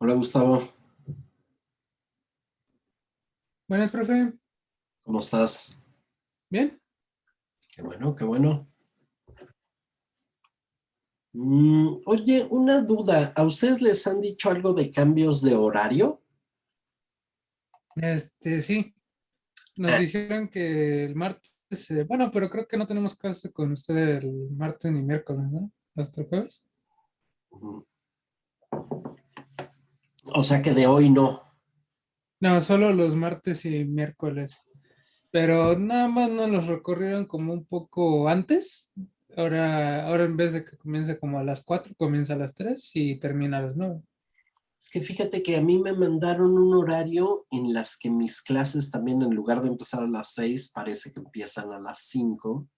Hola Gustavo, Buenas, profe. ¿cómo estás? Bien. Qué bueno, qué bueno. Oye, una duda, ¿a ustedes les han dicho algo de cambios de horario? Sí, nos Ah, dijeron que el martes, bueno, pero creo que no tenemos clase con usted el martes ni miércoles, ¿no? ¿Hasta el jueves? ujú. O sea que de hoy no. No, solo los martes y miércoles. Pero nada más nos los recorrieron como un poco antes. Ahora en vez de que comience como a las 4 comienza a las 3 y termina a las 9. Es que fíjate que a mí me mandaron un horario en las que mis clases también en lugar de empezar a las 6 parece que empiezan a las 5,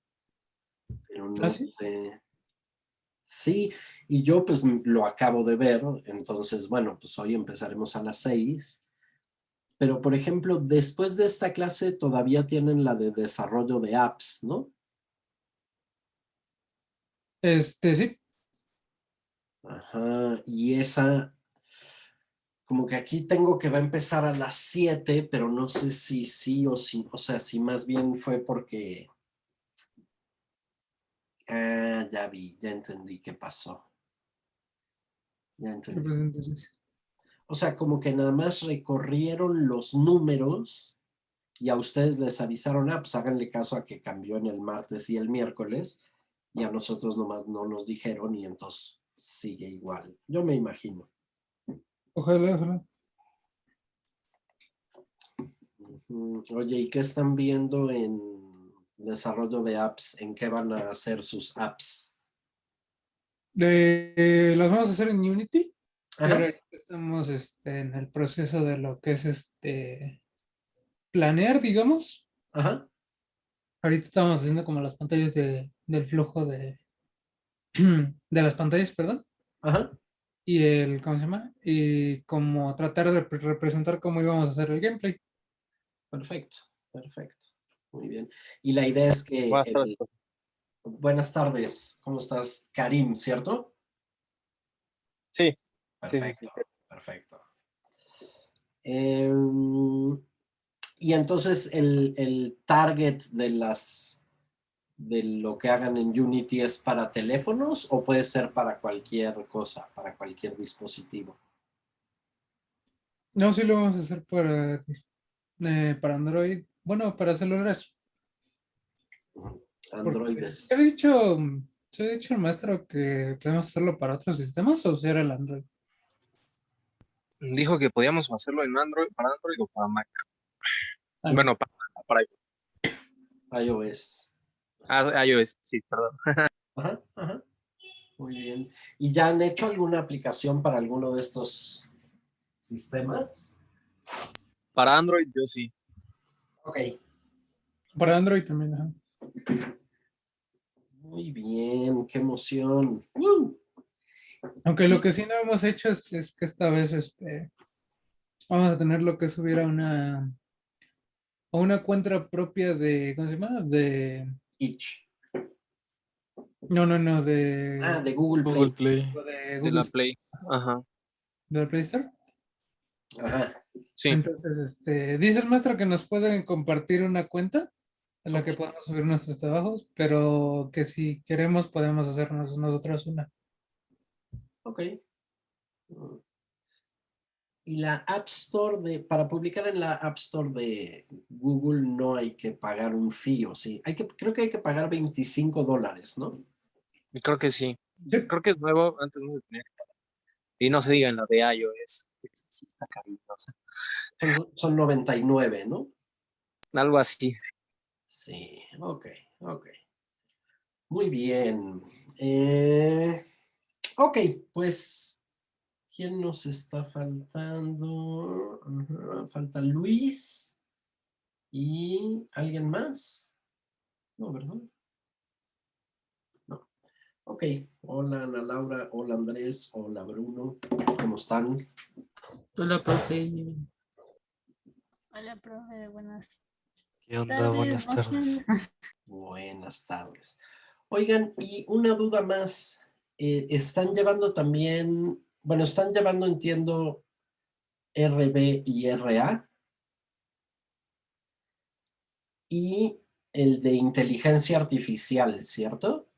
pero ¿Ah, no sí? sé. Sí, y yo pues lo acabo de ver, entonces bueno, pues hoy empezaremos a las 6. Pero, por ejemplo, después de esta clase todavía tienen la de desarrollo de apps, ¿no? Sí. Ajá, y esa, como que aquí tengo que va a empezar a las 7, pero no sé si sí o sí, o sea, si más bien fue porque, ya vi, ya entendí qué pasó, ya ¿Qué entendí. pasa entonces? O sea, como que nada más recorrieron los números y a ustedes les avisaron, pues háganle caso a que cambió en el martes y el miércoles, y a nosotros nomás no nos dijeron y entonces sigue igual. Yo me imagino. Ojalá, ojalá. Oye, ¿y qué están viendo en desarrollo de apps? ¿En qué van a hacer sus apps? Las vamos a hacer en Unity, pero Ajá, ahorita estamos en el proceso de lo que es planear, digamos. ajá, Ahorita estamos haciendo como las pantallas del flujo de las pantallas, perdón, ajá. y ¿cómo se llama? Y como tratar de representar cómo íbamos a hacer el gameplay. Perfecto, perfecto. Muy bien. Y la idea es que Buenas tardes, profe. buenas tardes, ¿cómo estás? Karim, ¿cierto? Sí, sí. Perfecto, perfecto. Em, y entonces el target de lo que hagan en Unity es para teléfonos o puede ser para cualquier cosa, para cualquier dispositivo. No, sí lo vamos a hacer para Android, bueno, para celulares. Porque Androides. se ha dicho el maestro que podemos hacerlo para otros sistemas o si era el Android. Dijo que podíamos hacerlo en Android, para Android o para Mac. Ah, ya. Bueno, para iOS. iOS, sí, perdón. Ajá, ajá. Muy bien. ¿Y ya han hecho alguna aplicación para alguno de estos sistemas? Para Android, yo sí. Ok. Para Android también, ajá. Muy bien, qué emoción. Aunque lo Y, que sí no hemos hecho es que esta vez vamos a tener lo que subir a una cuenta propia ¿cómo se llama? Itch. No, no, no, De Google Google Play. Play. de De Google la Store, Play. Ajá. del Play Store. Ajá. Sí. Entonces, dice el maestro que nos pueden compartir una cuenta en la Ok. que podamos subir nuestros trabajos, pero que si queremos podemos hacernos nosotros una. Ok. Y la App Store para publicar en la App Store de Google no hay que pagar un fee, ¿o sí? Creo que hay que pagar $25, ¿no? Creo que sí. Sí. Creo que es nuevo, antes no se tenía. Y no se diga en la de iOS. Sí, está cariñosa. Son 99, ¿no? Algo así. Sí, ok, ok. Muy bien. Eh, ok, pues, ¿quién nos está faltando? Ajá, falta Luis y alguien más. No, ¿verdad? No. Ok, hola Ana Laura, hola Andrés, hola Bruno, ¿cómo están? Hola, profe. Hola, profe, buenas ¿Qué onda? tardes, Buenas tardes. noches. Buenas tardes. Oigan, y una duda más. Están llevando también, bueno, están llevando, entiendo, RB y RA. Y el de inteligencia artificial, ¿cierto?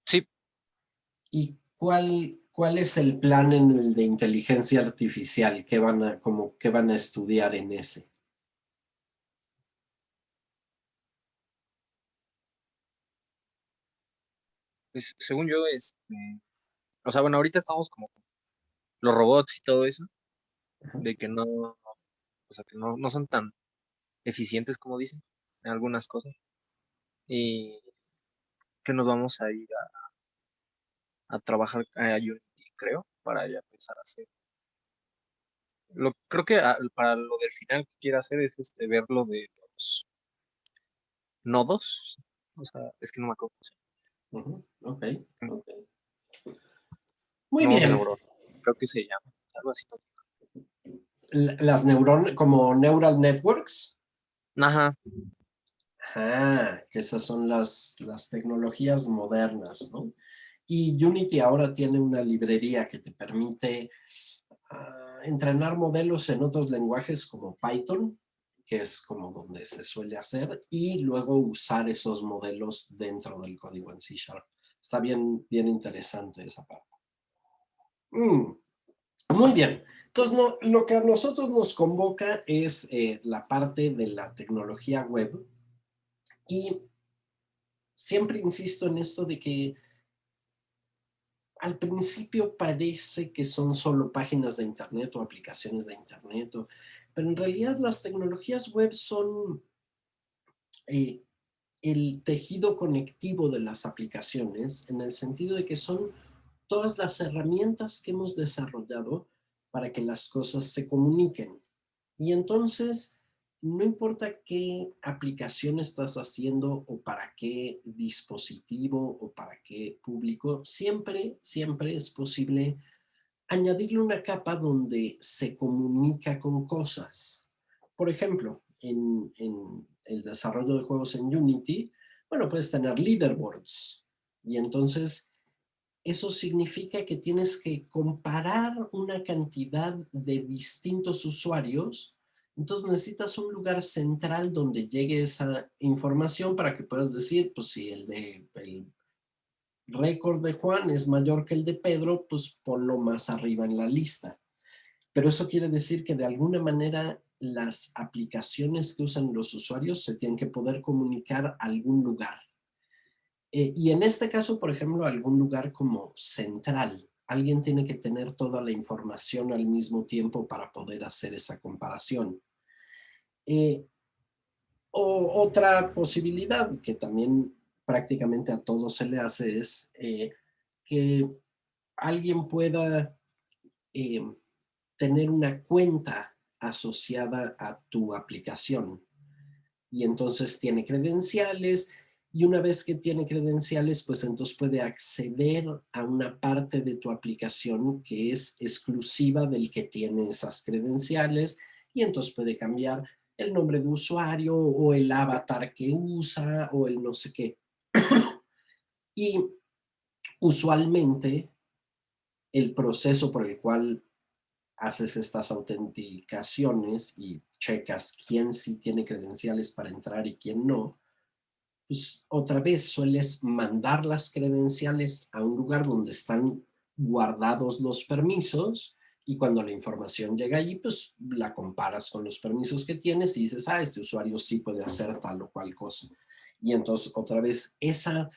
Sí, ¿Y cuál es el plan en el de inteligencia artificial? ¿Qué van a estudiar en ese? pues según yo, o sea, bueno, ahorita estamos como los robots y todo eso, Ajá. de que no, o sea, que no son tan eficientes como dicen en algunas cosas. Y que nos vamos a ir a trabajar a Unity, creo, para ya empezar a hacer. Creo que para lo del final que quiero hacer es ver lo de los nodos. O sea, es que no me acuerdo cómo se Ujú, ok, llama. ok. Muy Nodos bien. neuronales, creo que se llama. Algo así. Las neuronas, como neural networks. Ajá, Ajá, que esas son las tecnologías modernas, ¿no? Y Unity ahora tiene una librería que te permite entrenar modelos en otros lenguajes como Python, que es como donde se suele hacer, y luego usar esos modelos dentro del código en C#. Está bien, bien interesante esa parte. Muy bien. Entonces, lo que a nosotros nos convoca es la parte de la tecnología web. Y siempre insisto en esto de que al principio parece que son solo páginas de internet o aplicaciones de internet, pero en realidad las tecnologías web son eh, el tejido conectivo de las aplicaciones, en el sentido de que son todas las herramientas que hemos desarrollado para que las cosas se comuniquen. Y entonces, no importa qué aplicación estás haciendo o para qué dispositivo o para qué público, siempre es posible añadirle una capa donde se comunica con cosas. Por ejemplo, en el desarrollo de juegos en Unity, bueno, puedes tener leaderboards y entonces eso significa que tienes que comparar una cantidad de distintos usuarios. Entonces necesitas un lugar central donde llegue esa información para que puedas decir, pues si el récord de Juan es mayor que el de Pedro, pues ponlo más arriba en la lista. Pero eso quiere decir que de alguna manera las aplicaciones que usan los usuarios se tienen que poder comunicar a algún lugar. Y en este caso, por ejemplo, algún lugar como central. Alguien tiene que tener toda la información al mismo tiempo para poder hacer esa comparación. Eh, Otra posibilidad que también prácticamente a todos se le hace es que alguien pueda eh, tener una cuenta asociada a tu aplicación y entonces tiene credenciales y una vez que tiene credenciales, pues entonces puede acceder a una parte de tu aplicación que es exclusiva del que tiene esas credenciales y entonces puede cambiar el nombre de usuario o el avatar que usa o el no sé qué. Y usualmente el proceso por el cual haces estas autenticaciones y checas quién sí tiene credenciales para entrar y quién no, pues otra vez sueles mandar las credenciales a un lugar donde están guardados los permisos y cuando la información llega allí, pues la comparas con los permisos que tienes y dices, este usuario sí puede hacer tal o cual cosa. Y entonces otra vez esa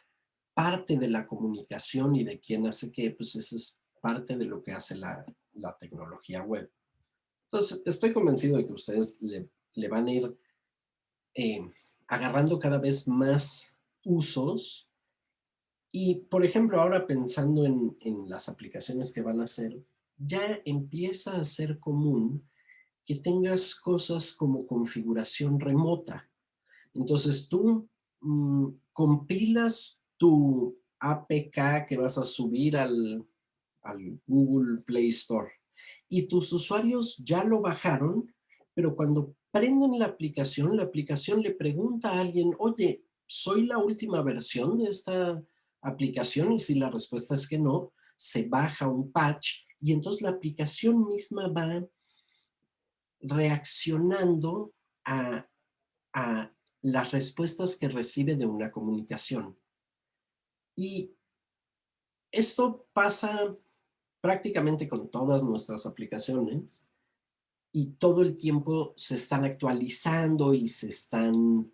parte de la comunicación y de quién hace qué, pues eso es parte de lo que hace la tecnología web. Entonces, estoy convencido de que ustedes le van a ir eh, agarrando cada vez más usos. Y, por ejemplo, ahora pensando en las aplicaciones que van a hacer, ya empieza a ser común que tengas cosas como configuración remota. Entonces, tú compilas tu APK que vas a subir al Google Play Store y tus usuarios ya lo bajaron, pero cuando prenden la aplicación le pregunta a alguien, oye, ¿soy la última versión de esta aplicación? Y si la respuesta es que no, se baja un patch Y entonces la aplicación misma va reaccionando a las respuestas que recibe de una comunicación. Y esto pasa prácticamente con todas nuestras aplicaciones y todo el tiempo se están actualizando y se están,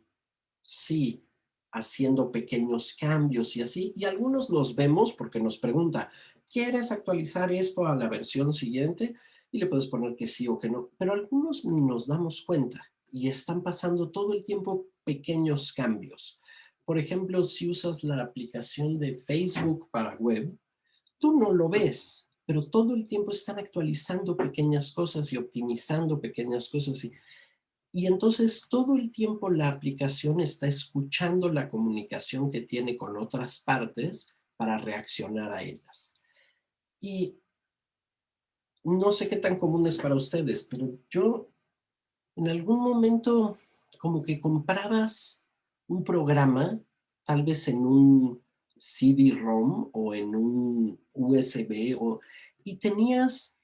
sí, haciendo pequeños cambios y así. Y algunos los vemos porque nos pregunta, ¿quieres actualizar esto a la versión siguiente? Y le puedes poner que sí o que no. Pero algunos ni nos damos cuenta y están pasando todo el tiempo pequeños cambios. Por ejemplo, si usas la aplicación de Facebook para web, tú no lo ves, pero todo el tiempo están actualizando pequeñas cosas y optimizando pequeñas cosas. Y entonces todo el tiempo la aplicación está escuchando la comunicación que tiene con otras partes para reaccionar a ellas. Y no sé qué tan común es para ustedes, pero yo en algún momento como que comprabas un programa, tal vez en un CD-ROM o en un USB, y tenías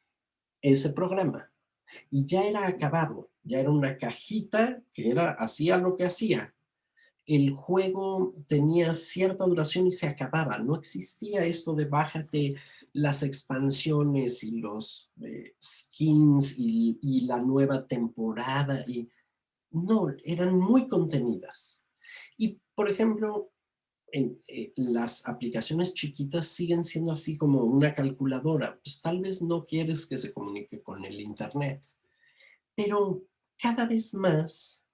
ese programa y ya era acabado, ya era una cajita que hacía lo que hacía. El juego tenía cierta duración y se acababa. No existía esto de bájate las expansiones y los skins y la nueva temporada. No, eran muy contenidas. Y, por ejemplo, las aplicaciones chiquitas siguen siendo así como una calculadora. Pues tal vez no quieres que se comunique con el internet, pero cada vez más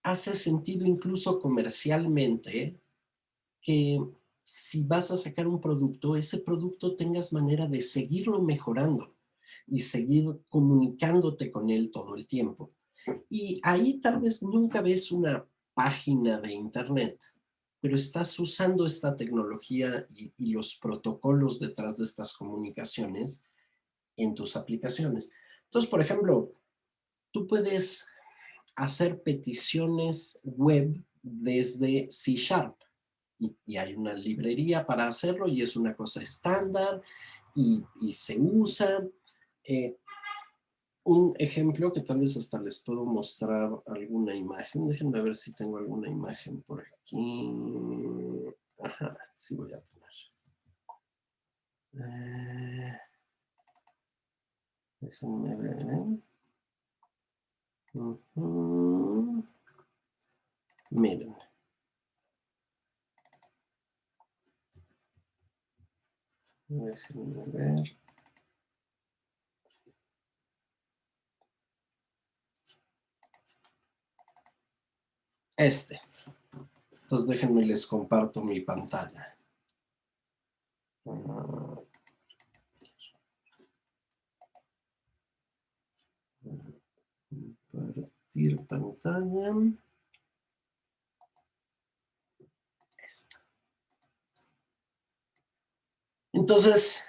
hace sentido incluso comercialmente que si vas a sacar un producto, ese producto tengas manera de seguirlo mejorando y seguir comunicándote con él todo el tiempo. Y ahí tal vez nunca ves una página de internet, pero estás usando esta tecnología y los protocolos detrás de estas comunicaciones en tus aplicaciones. Entonces, por ejemplo, tú puedes hacer peticiones web desde C Sharp y hay una librería para hacerlo y es una cosa estándar y se usa. Un ejemplo que tal vez hasta les puedo mostrar alguna imagen. Déjenme ver si tengo alguna imagen por aquí. Ajá, sí voy a tener. Déjenme ver. Miren. Déjenme ver. Entonces déjenme les comparto mi pantalla. Compartir pantalla. Entonces,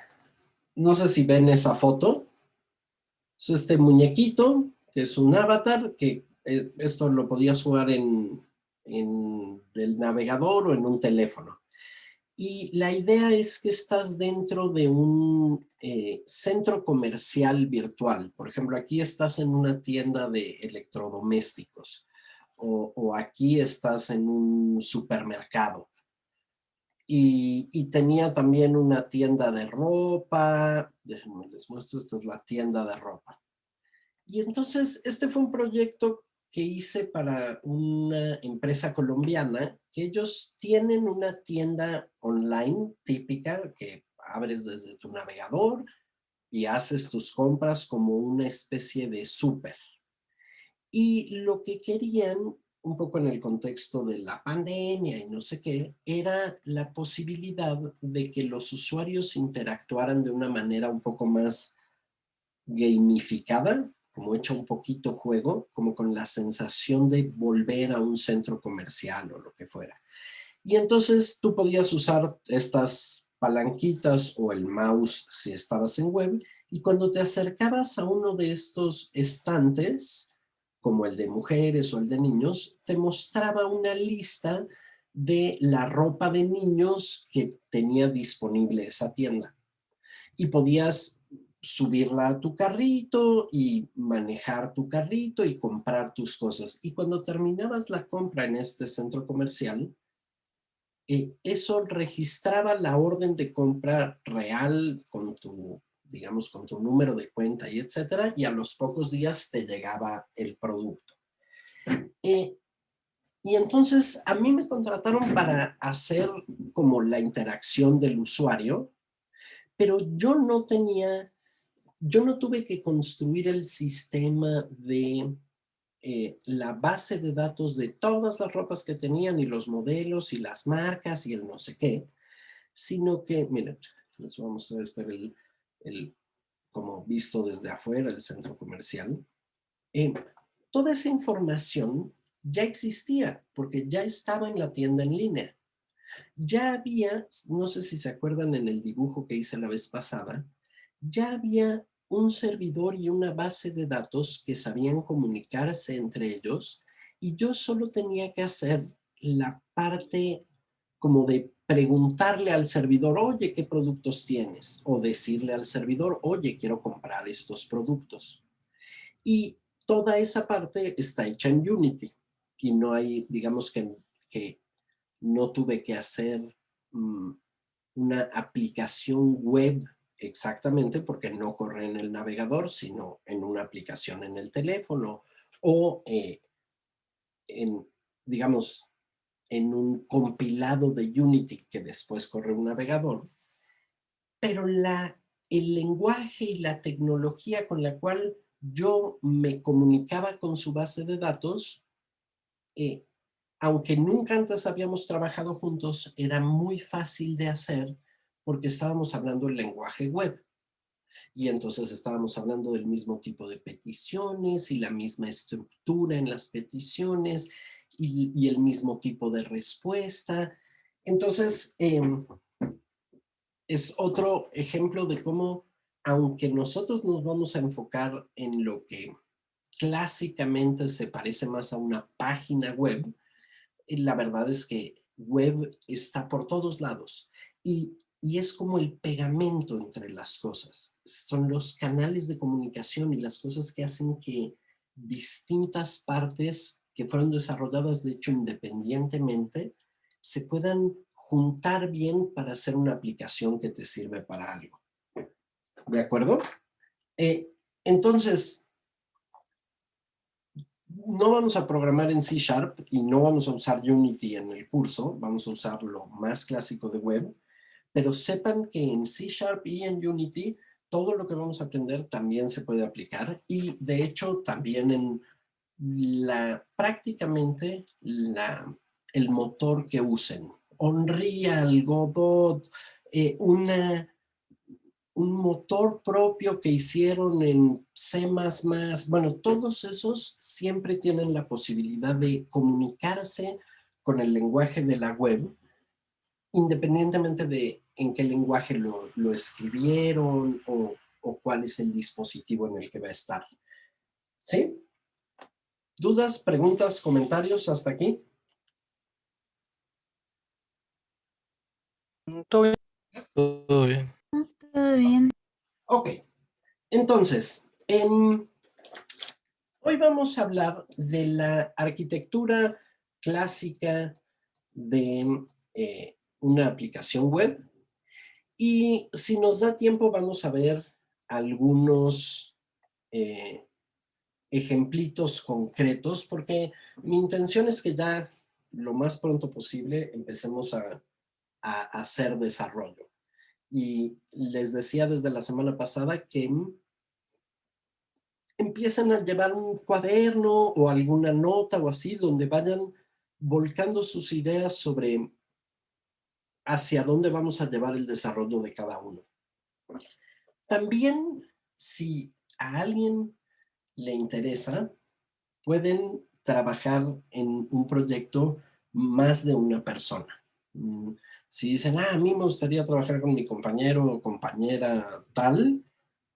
no sé si ven esa foto. Es este muñequito, que es un avatar, que esto lo podías jugar en el navegador o en un teléfono. Y la idea es que estás dentro de un centro comercial virtual. Por ejemplo, aquí estás en una tienda de electrodomésticos o aquí estás en un supermercado. Y tenía también una tienda de ropa. Déjenme les muestro, esta es la tienda de ropa. Y entonces este fue un proyecto que hice para una empresa colombiana, que ellos tienen una tienda online típica que abres desde tu navegador y haces tus compras como una especie de súper. Y lo que querían, un poco en el contexto de la pandemia y no sé qué, era la posibilidad de que los usuarios interactuaran de una manera un poco más gamificada, como hecho un poquito juego, como con la sensación de volver a un centro comercial o lo que fuera. Y entonces tú podías usar estas palanquitas o el mouse si estabas en web, y cuando te acercabas a uno de estos estantes, como el de mujeres o el de niños, te mostraba una lista de la ropa de niños que tenía disponible esa tienda. y podías subirla a tu carrito y manejar tu carrito y comprar tus cosas. Y cuando terminabas la compra en este centro comercial, eso registraba la orden de compra real con tu, digamos, con tu número de cuenta y etcétera, y a los pocos días te llegaba el producto. Y entonces a mí me contrataron para hacer como la interacción del usuario, pero yo no tuve que construir el sistema de la base de datos de todas las ropas que tenían y los modelos y las marcas y el no sé qué, sino que, miren, les voy a mostrar como visto desde afuera el centro comercial. Toda esa información ya existía porque ya estaba en la tienda en línea. Ya había, no sé si se acuerdan en el dibujo que hice la vez pasada, ya había un servidor y una base de datos que sabían comunicarse entre ellos y yo solo tenía que hacer la parte como de preguntarle al servidor, oye, ¿qué productos tienes? O decirle al servidor, oye, quiero comprar estos productos. Y toda esa parte está hecha en Unity y no hay, digamos que no tuve que hacer una aplicación web exactamente porque no corre en el navegador, sino en una aplicación en el teléfono o digamos, en un compilado de Unity que después corre un navegador. Pero el lenguaje y la tecnología con la cual yo me comunicaba con su base de datos, aunque nunca antes habíamos trabajado juntos, era muy fácil de hacer porque estábamos hablando el lenguaje web. Y entonces estábamos hablando del mismo tipo de peticiones y la misma estructura en las peticiones y el mismo tipo de respuesta. Entonces, es otro ejemplo de cómo, aunque nosotros nos vamos a enfocar en lo que clásicamente se parece más a una página web, la verdad es que web está por todos lados y es como el pegamento entre las cosas. Son los canales de comunicación y las cosas que hacen que distintas partes que fueron desarrolladas, de hecho, independientemente, se puedan juntar bien para hacer una aplicación que te sirve para algo. ¿De acuerdo? Entonces, no vamos a programar en C# y no vamos a usar Unity en el curso, vamos a usar lo más clásico de web, pero sepan que en C# y en Unity todo lo que vamos a aprender también se puede aplicar y de hecho también en prácticamente el motor que usen. Unreal, Godot, un motor propio que hicieron en C++, bueno, todos esos siempre tienen la posibilidad de comunicarse con el lenguaje de la web, independientemente de en qué lenguaje lo escribieron o cuál es el dispositivo en el que va a estar. ¿Sí? ¿Dudas, preguntas, comentarios hasta aquí? Todo bien. Todo bien. Todo bien. Ok, entonces, hoy vamos a hablar de la arquitectura clásica de una aplicación web y si nos da tiempo vamos a ver algunos ejemplitos concretos porque mi intención es que ya lo más pronto posible empecemos a hacer desarrollo. Y les decía desde la semana pasada que empiecen a llevar un cuaderno o alguna nota o así donde vayan volcando sus ideas sobre hacia dónde vamos a llevar el desarrollo de cada uno. También, si a alguien le interesa, pueden trabajar en un proyecto más de una persona. Si dicen, a mí me gustaría trabajar con mi compañero o compañera tal,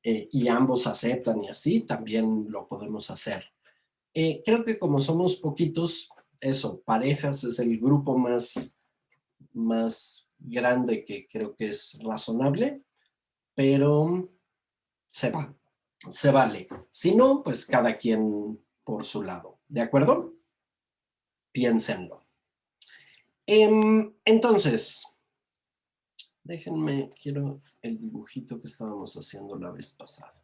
y ambos aceptan y así, también lo podemos hacer. Creo que como somos poquitos, eso, parejas es el grupo más grande que creo que es razonable. pero se vale. Si no, pues cada quien por su lado. ¿De acuerdo? Piénsenlo. Entonces, déjenme, quiero el dibujito que estábamos haciendo la vez pasada.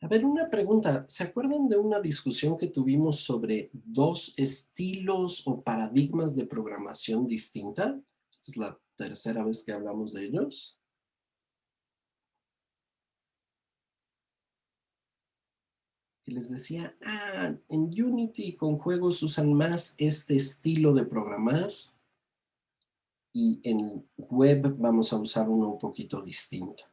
A ver, una pregunta. ¿Se acuerdan de una discusión que tuvimos sobre 2 estilos o paradigmas de programación distinta? Esta es la tercera vez que hablamos de ellos. Que les decía, en Unity con juegos usan más este estilo de programar y en web vamos a usar uno un poquito distinto.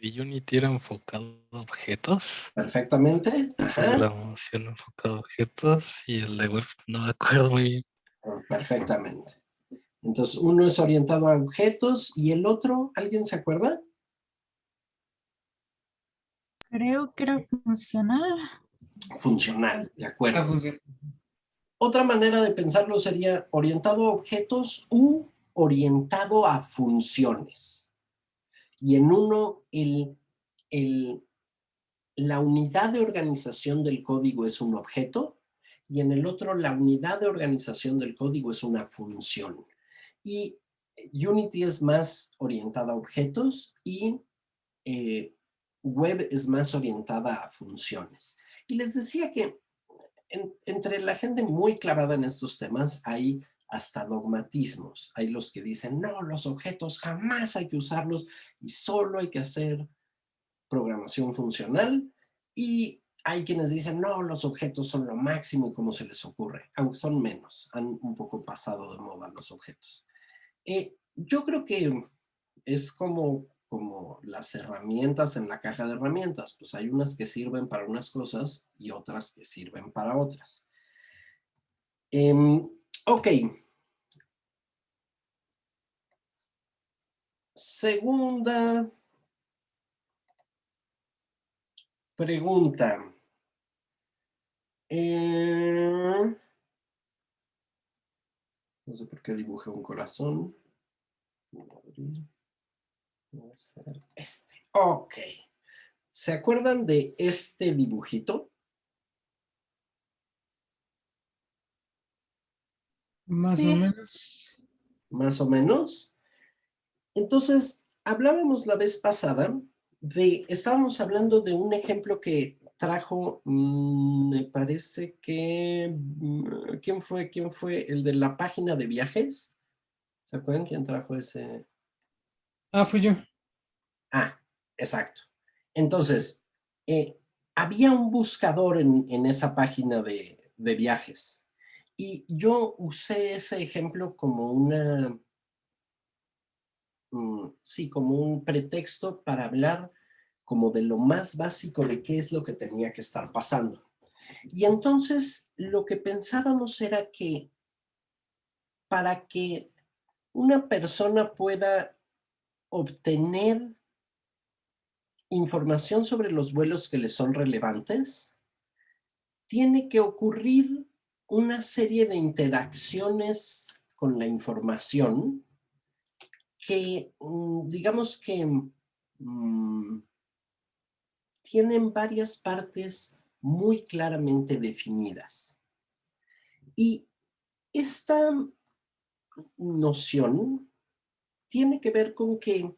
¿Y Unity era enfocado a objetos? Perfectamente. Ajá. Programación enfocada a objetos y el de web no me acuerdo muy bien. Perfectamente. Entonces, uno es orientado a objetos y el otro, ¿alguien se acuerda? Creo que era funcional. Funcional, de acuerdo. Funciona. Otra manera de pensarlo sería orientado a objetos u orientado a funciones. Y en uno, la unidad de organización del código es un objeto y en el otro, la unidad de organización del código es una función. Y Unity es más orientada a objetos y web es más orientada a funciones. Y les decía que entre la gente muy clavada en estos temas hay hasta dogmatismos. Hay los que dicen, no, los objetos jamás hay que usarlos y solo hay que hacer programación funcional. Y hay quienes dicen, no, los objetos son lo máximo y cómo se les ocurre, aunque son menos, han un poco pasado de moda los objetos. Yo creo que es como las herramientas en la caja de herramientas, pues hay unas que sirven para unas cosas y otras que sirven para otras. Ok. Segunda pregunta. No sé por qué dibujé un corazón. Voy a hacer este. Ok. ¿Se acuerdan de este dibujito? Más Sí. o menos. Más o menos. Entonces, hablábamos la vez pasada estábamos hablando de un ejemplo que trajo, me parece que, ¿quién fue? El de la página de viajes. ¿Se acuerdan quién trajo ese? Fui yo. Exacto. Entonces, había un buscador en esa página de viajes y yo usé ese ejemplo como sí, como un pretexto para hablar como de lo más básico de qué es lo que tenía que estar pasando. Y entonces lo que pensábamos era que para que una persona pueda obtener información sobre los vuelos que le son relevantes, tiene que ocurrir una serie de interacciones con la información que, digamos que, tienen varias partes muy claramente definidas. Y esta noción tiene que ver con que,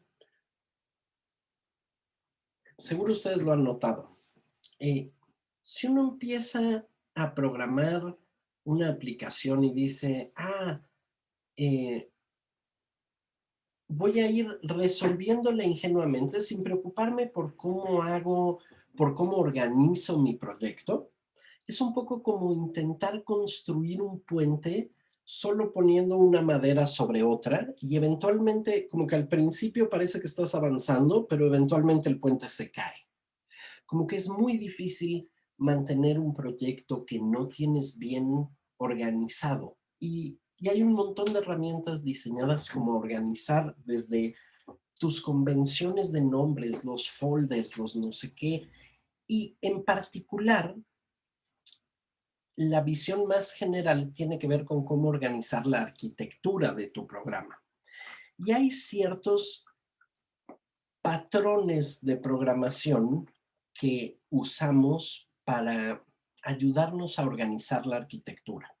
seguro ustedes lo han notado, si uno empieza a programar una aplicación y dice, voy a ir resolviéndola ingenuamente sin preocuparme por cómo hago, por cómo organizo mi proyecto, es un poco como intentar construir un puente solo poniendo una madera sobre otra y eventualmente, como que al principio parece que estás avanzando, pero eventualmente el puente se cae. Como que es muy difícil mantener un proyecto que no tienes bien organizado. Y hay un montón de herramientas diseñadas como organizar desde tus convenciones de nombres, los folders, los no sé qué. Y en particular, la visión más general tiene que ver con cómo organizar la arquitectura de tu programa. Y hay ciertos patrones de programación que usamos para ayudarnos a organizar la arquitectura.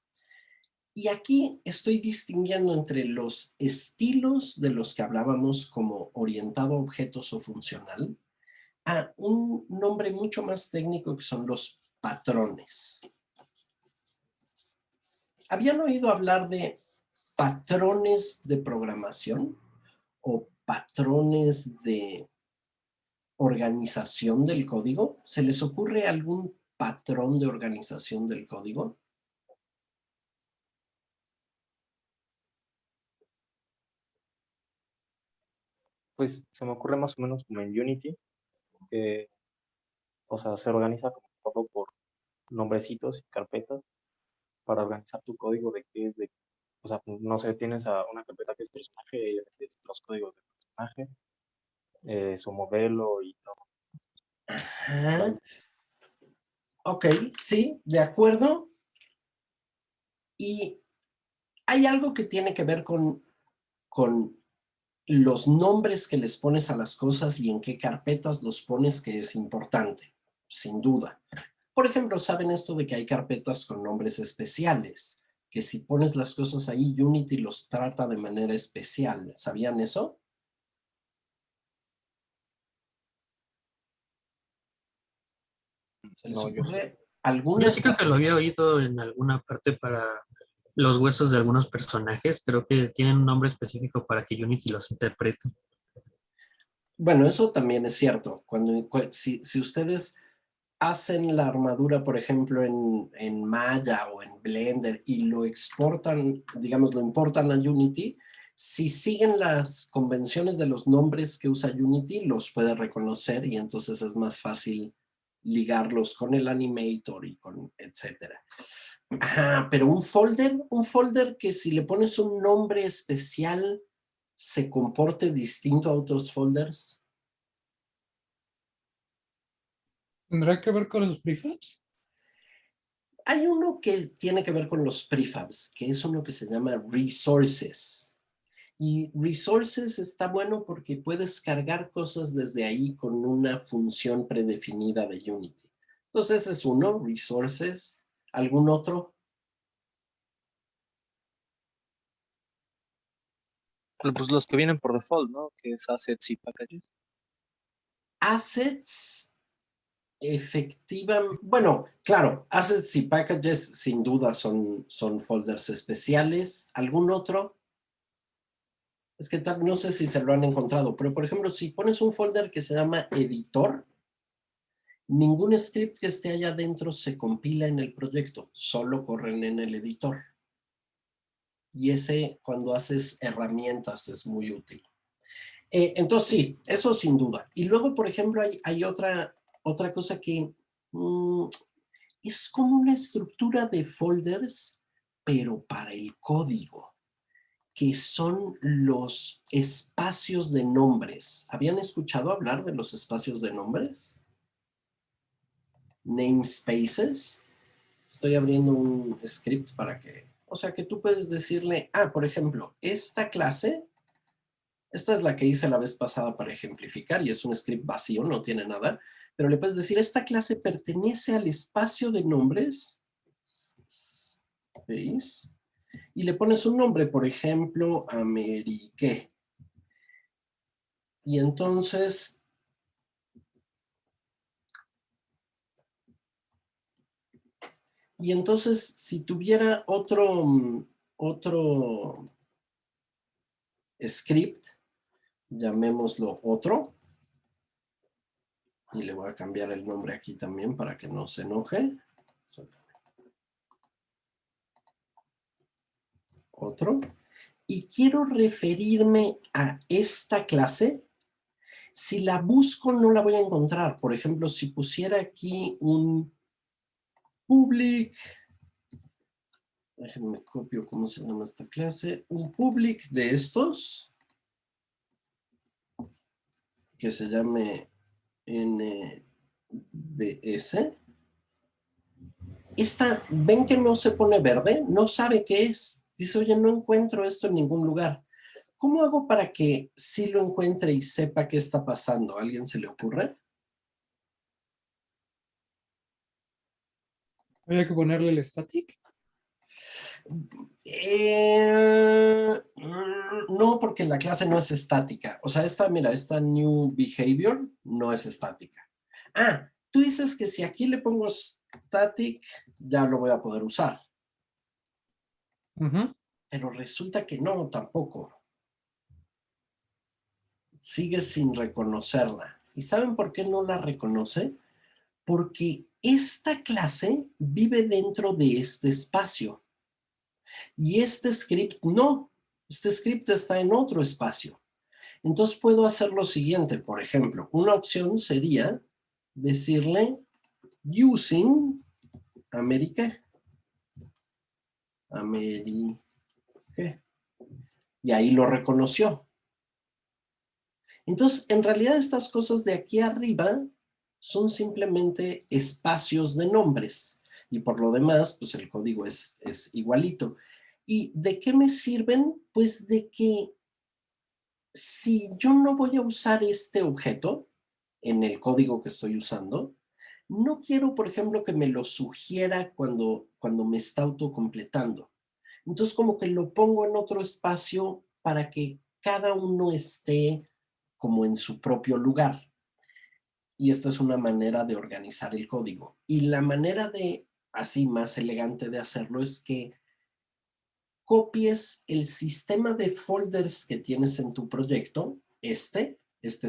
Y aquí estoy distinguiendo entre los estilos de los que hablábamos como orientado a objetos o funcional, a un nombre mucho más técnico que son los patrones. ¿Habían oído hablar de patrones de programación o patrones de organización del código? ¿Se les ocurre algún patrón de organización del código? Pues se me ocurre más o menos como en Unity, que, o sea, se organiza como todo por nombrecitos y carpetas para organizar tu código de qué es de, o sea, no sé, tienes a una carpeta que es personaje y es los códigos del personaje, su modelo y todo. Ajá. Ok, sí, de acuerdo. Y hay algo que tiene que ver con los nombres que les pones a las cosas y en qué carpetas los pones, que es importante, sin duda. Por ejemplo, ¿saben esto de que hay carpetas con nombres especiales? Que si pones las cosas ahí, Unity los trata de manera especial. ¿Sabían eso? ¿Se les No, yo sí. ocurre Yo alguna? sí creo que lo había oído en alguna parte para los huesos de algunos personajes. Creo que tienen un nombre específico para que Unity los interprete. Bueno, eso también es cierto. Si ustedes hacen la armadura, por ejemplo, en Maya o en Blender y lo exportan, digamos, lo importan a Unity, si siguen las convenciones de los nombres que usa Unity, los puede reconocer y entonces es más fácil ligarlos con el animator y con etcétera. Ajá, pero un folder que si le pones un nombre especial se comporte distinto a otros folders. ¿Tendrá que ver con los prefabs? Hay uno que tiene que ver con los prefabs, que es uno que se llama resources. Y resources está bueno porque puedes cargar cosas desde ahí con una función predefinida de Unity. Entonces ese es uno, resources. ¿Algún otro? Pues los que vienen por default, ¿no? Que es assets y packages. Assets, efectivamente. Bueno, claro, assets y packages sin duda son folders especiales. ¿Algún otro? Es que no sé si se lo han encontrado, pero por ejemplo, si pones un folder que se llama editor, ningún script que esté allá adentro se compila en el proyecto, solo corren en el editor. Y ese, cuando haces herramientas, es muy útil. Entonces, sí, eso sin duda. Y luego, por ejemplo, hay otra cosa que es como una estructura de folders, pero para el código, que son los espacios de nombres. ¿Habían escuchado hablar de los espacios de nombres? Namespaces. Estoy abriendo un script para que, o sea, que tú puedes decirle, por ejemplo, esta clase, esta es la que hice la vez pasada para ejemplificar y es un script vacío, no tiene nada, pero le puedes decir, esta clase pertenece al espacio de nombres, ¿veis? Y le pones un nombre, por ejemplo, Amerique. Y entonces si tuviera otro script, llamémoslo otro, y le voy a cambiar el nombre aquí también para que no se enoje. Otro. Y quiero referirme a esta clase. Si la busco, no la voy a encontrar. Por ejemplo, si pusiera aquí un public, déjenme copio cómo se llama esta clase, un public de estos, que se llame NBS. ¿Ven que no se pone verde? No sabe qué es. Dice, oye, no encuentro esto en ningún lugar. ¿Cómo hago para que sí lo encuentre y sepa qué está pasando? ¿A alguien se le ocurre? Había que ponerle el static. No, porque la clase no es estática. O sea, mira, esta new behavior no es estática. Ah, tú dices que si aquí le pongo static, ya lo voy a poder usar. Ujú. Pero resulta que no, tampoco. Sigue sin reconocerla. ¿Y saben por qué no la reconoce? Porque esta clase vive dentro de este espacio. Y este script no. Este script está en otro espacio. Entonces puedo hacer lo siguiente. Por ejemplo, una opción sería decirle using America. America. Y ahí lo reconoció. Entonces, en realidad estas cosas de aquí arriba son simplemente espacios de nombres. Y por lo demás, pues el código es igualito. ¿Y de qué me sirven? Pues de que si yo no voy a usar este objeto en el código que estoy usando, no quiero, por ejemplo, que me lo sugiera cuando me está autocompletando. Entonces, como que lo pongo en otro espacio para que cada uno esté como en su propio lugar. Y esta es una manera de organizar el código. Y la manera así más elegante de hacerlo es que copies el sistema de folders que tienes en tu proyecto, este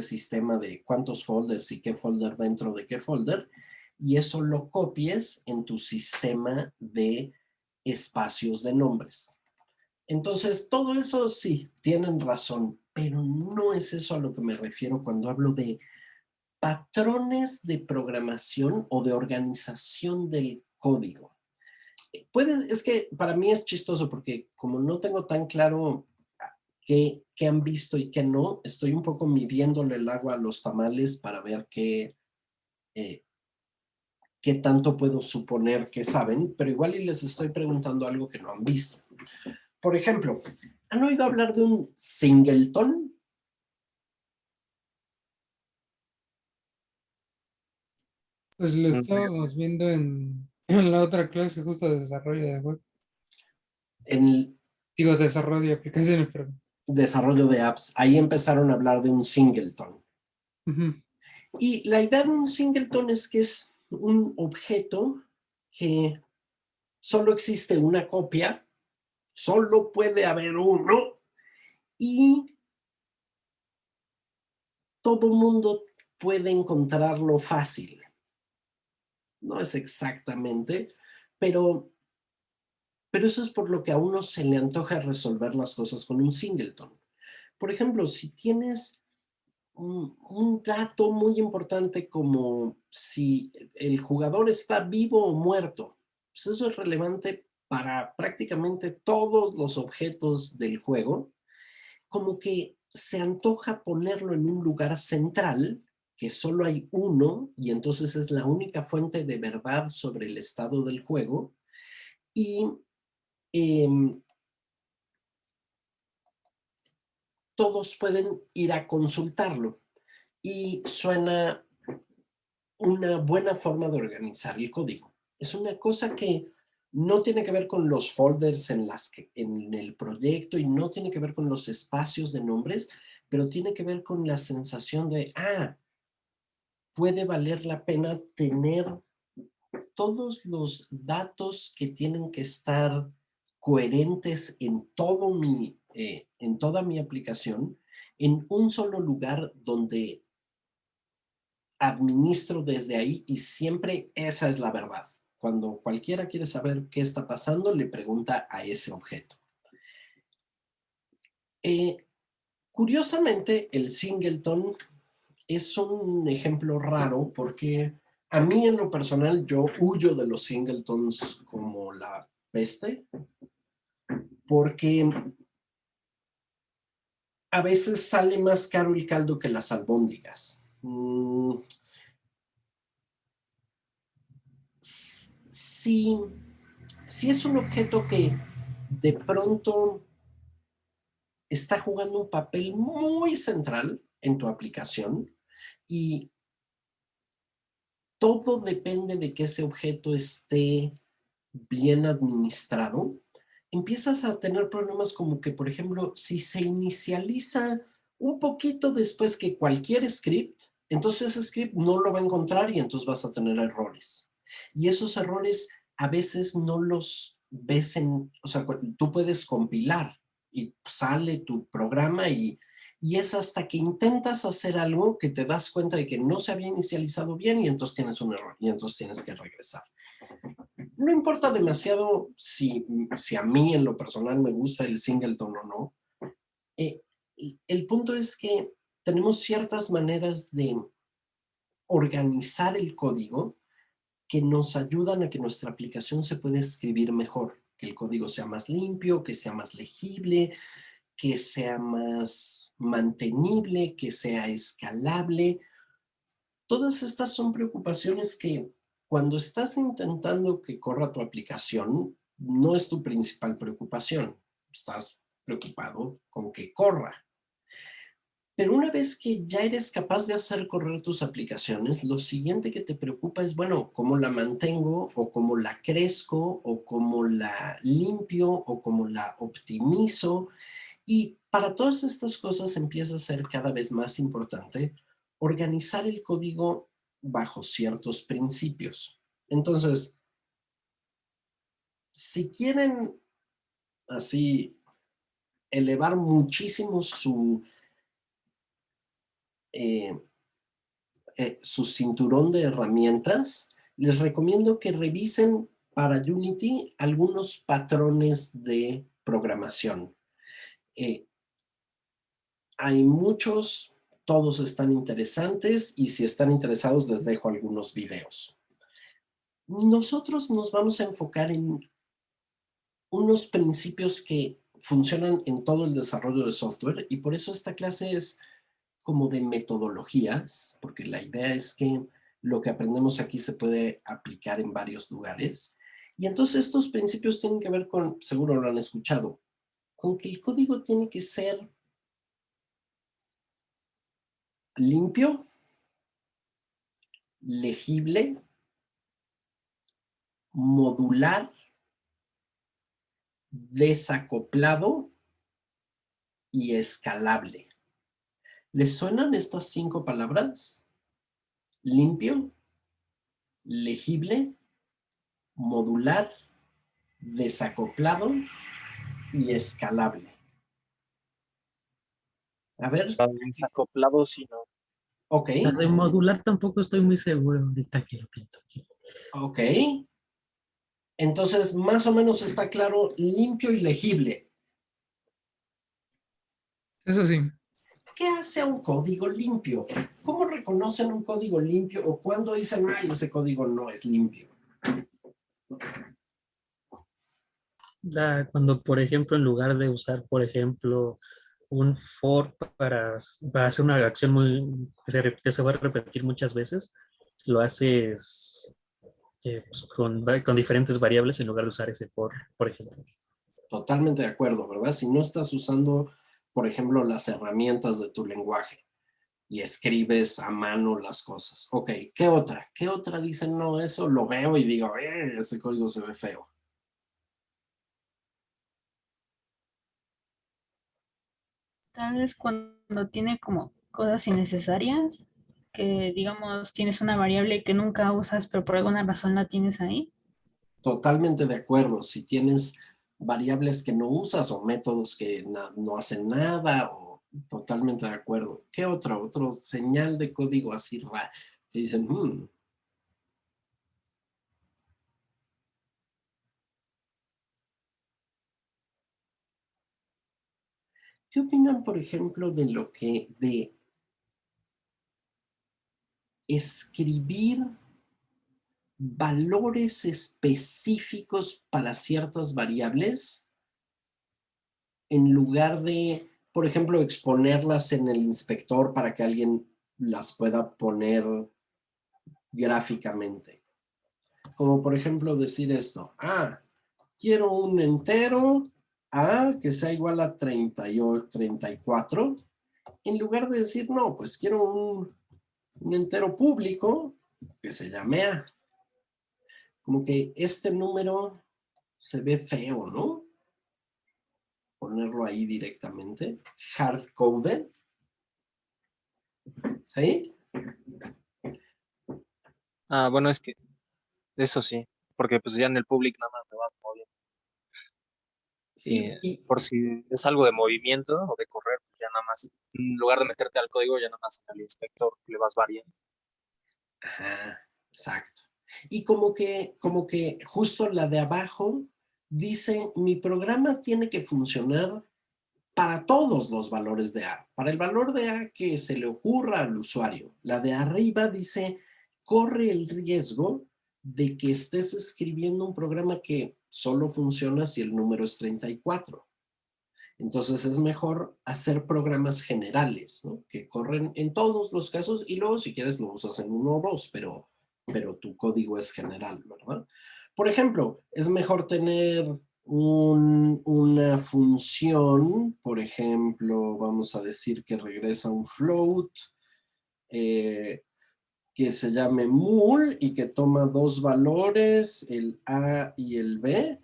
sistema de cuántos folders y qué folder dentro de qué folder, y eso lo copies en tu sistema de espacios de nombres. Entonces, todo eso sí, tienen razón, pero no es eso a lo que me refiero cuando hablo de patrones de programación o de organización del código. Es que para mí es chistoso porque como no tengo tan claro qué han visto y qué no, estoy un poco midiéndole el agua a los tamales para ver qué tanto puedo suponer que saben, pero igual y les estoy preguntando algo que no han visto. Por ejemplo, ¿han oído hablar de un singleton? Pues lo Mm, estábamos viendo en la otra clase justo de desarrollo de web. En el Digo, desarrollo de aplicaciones, perdón. desarrollo de apps, ahí empezaron a hablar de un singleton. Ujú. Y la idea de un singleton es que es un objeto que solo existe una copia, solo puede haber uno y todo mundo puede encontrarlo fácil. No es exactamente, pero eso es por lo que a uno se le antoja resolver las cosas con un singleton. Por ejemplo, si tienes un dato muy importante como si el jugador está vivo o muerto, pues eso es relevante para prácticamente todos los objetos del juego, como que se antoja ponerlo en un lugar central, que solo hay uno, y entonces es la única fuente de verdad sobre el estado del juego, y eh, todos pueden ir a consultarlo. Y suena una buena forma de organizar el código. Es una cosa que no tiene que ver con los folders en el proyecto y no tiene que ver con los espacios de nombres, pero tiene que ver con la sensación de, puede valer la pena tener todos los datos que tienen que estar coherentes en toda mi aplicación en un solo lugar donde administro desde ahí y siempre esa es la verdad. Cuando cualquiera quiere saber qué está pasando, le pregunta a ese objeto. Curiosamente, el singleton es un ejemplo raro porque a mí en lo personal yo huyo de los singletons como la peste porque a veces sale más caro el caldo que las albóndigas. Si es un objeto que de pronto está jugando un papel muy central en tu aplicación y todo depende de que ese objeto esté bien administrado. Empiezas a tener problemas como que, por ejemplo, si se inicializa un poquito después que cualquier script, entonces ese script no lo va a encontrar y entonces vas a tener errores. Y esos errores a veces no los ves o sea, tú puedes compilar y sale tu programa y es hasta que intentas hacer algo que te das cuenta de que no se había inicializado bien y entonces tienes un error y entonces tienes que regresar. No importa demasiado si a mí en lo personal me gusta el singleton o no. El punto es que tenemos ciertas maneras de organizar el código que nos ayudan a que nuestra aplicación se pueda escribir mejor, que el código sea más limpio, que sea más legible, que sea más mantenible, que sea escalable. Todas estas son preocupaciones que cuando estás intentando que corra tu aplicación, no es tu principal preocupación. Estás preocupado con que corra. Pero una vez que ya eres capaz de hacer correr tus aplicaciones, lo siguiente que te preocupa es, bueno, ¿cómo la mantengo? ¿O cómo la crezco? ¿O cómo la limpio? ¿O cómo la optimizo? Y para todas estas cosas empieza a ser cada vez más importante organizar el código bajo ciertos principios. Entonces, si quieren así elevar muchísimo su cinturón de herramientas, les recomiendo que revisen para Unity algunos patrones de programación. Hay muchos, todos están interesantes y si están interesados les dejo algunos videos. Nosotros nos vamos a enfocar en unos principios que funcionan en todo el desarrollo de software y por eso esta clase es como de metodologías, porque la idea es que lo que aprendemos aquí se puede aplicar en varios lugares. Y entonces estos principios tienen que ver con, seguro lo han escuchado, con que el código tiene que ser limpio, legible, modular, desacoplado y escalable. ¿Les suenan estas 5 palabras? Limpio, legible, modular, desacoplado y escalable. A ver, Desacoplado, sí, no. ok, La de modular tampoco estoy muy seguro ahorita que lo pienso aquí. ok. Entonces, más o menos está claro, limpio y legible. Eso sí. ¿Qué hace a un código limpio? ¿Cómo reconocen un código limpio o cuándo dicen, ay, ese código no es limpio? Cuando, por ejemplo, en lugar de usar, por ejemplo, un for para hacer una acción que se va a repetir muchas veces, lo haces pues, con diferentes variables en lugar de usar ese por ejemplo. Totalmente de acuerdo, ¿verdad? Si no estás usando, por ejemplo, las herramientas de tu lenguaje y escribes a mano las cosas. Ok, ¿qué otra? ¿Qué otra dicen? No, eso lo veo y digo, ese código se ve feo. Tal vez cuando tiene como cosas innecesarias, que digamos tienes una variable que nunca usas, pero por alguna razón la tienes ahí. Totalmente de acuerdo. Si tienes variables que no usas o métodos que no hacen nada, o totalmente de acuerdo. ¿Qué otra? Otro señal de código así raro que dicen, ¿Qué opinan, por ejemplo, de escribir valores específicos para ciertas variables en lugar de, por ejemplo, exponerlas en el inspector para que alguien las pueda poner gráficamente? Como por ejemplo decir esto, quiero un entero A que sea igual a 34, en lugar de decir, no, pues quiero un entero público que se llame A. Como que este número se ve feo, ¿no? Ponerlo ahí directamente. Hard-coded. ¿Sí? Ah, bueno, es que eso sí, porque pues ya en el public nada más me va moviendo. Sí, y, Por si es algo de movimiento o de correr, pues ya nada más, en lugar de meterte al código, ya nada más al inspector le vas variando. ajá, exacto. Y como que justo la de abajo dice, mi programa tiene que funcionar para todos los valores de A, para el valor de A que se le ocurra al usuario. La de arriba dice, corre el riesgo de que estés escribiendo un programa que solo funciona si el número es 34. Entonces es mejor hacer programas generales, ¿no? Que corren en todos los casos y luego si quieres lo usas en uno o dos, pero tu código es general, ¿verdad? Por ejemplo, es mejor tener una función, por ejemplo, vamos a decir que regresa un float que se llame mul y que toma dos valores, el A y el B,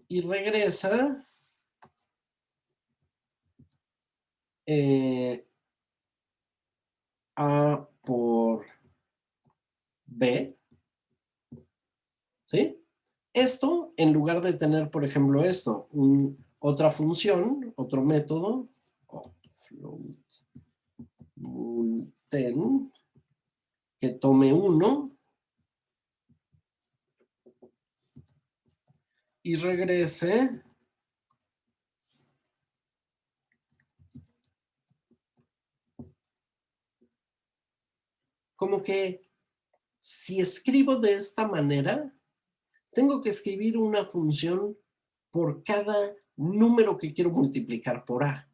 y regresa A por B, ¿sí? Esto, en lugar de tener, por ejemplo, esto, otra función, otro método, float multen, que tome 1 y regrese como que si escribo de esta manera, tengo que escribir una función por cada número que quiero multiplicar por A.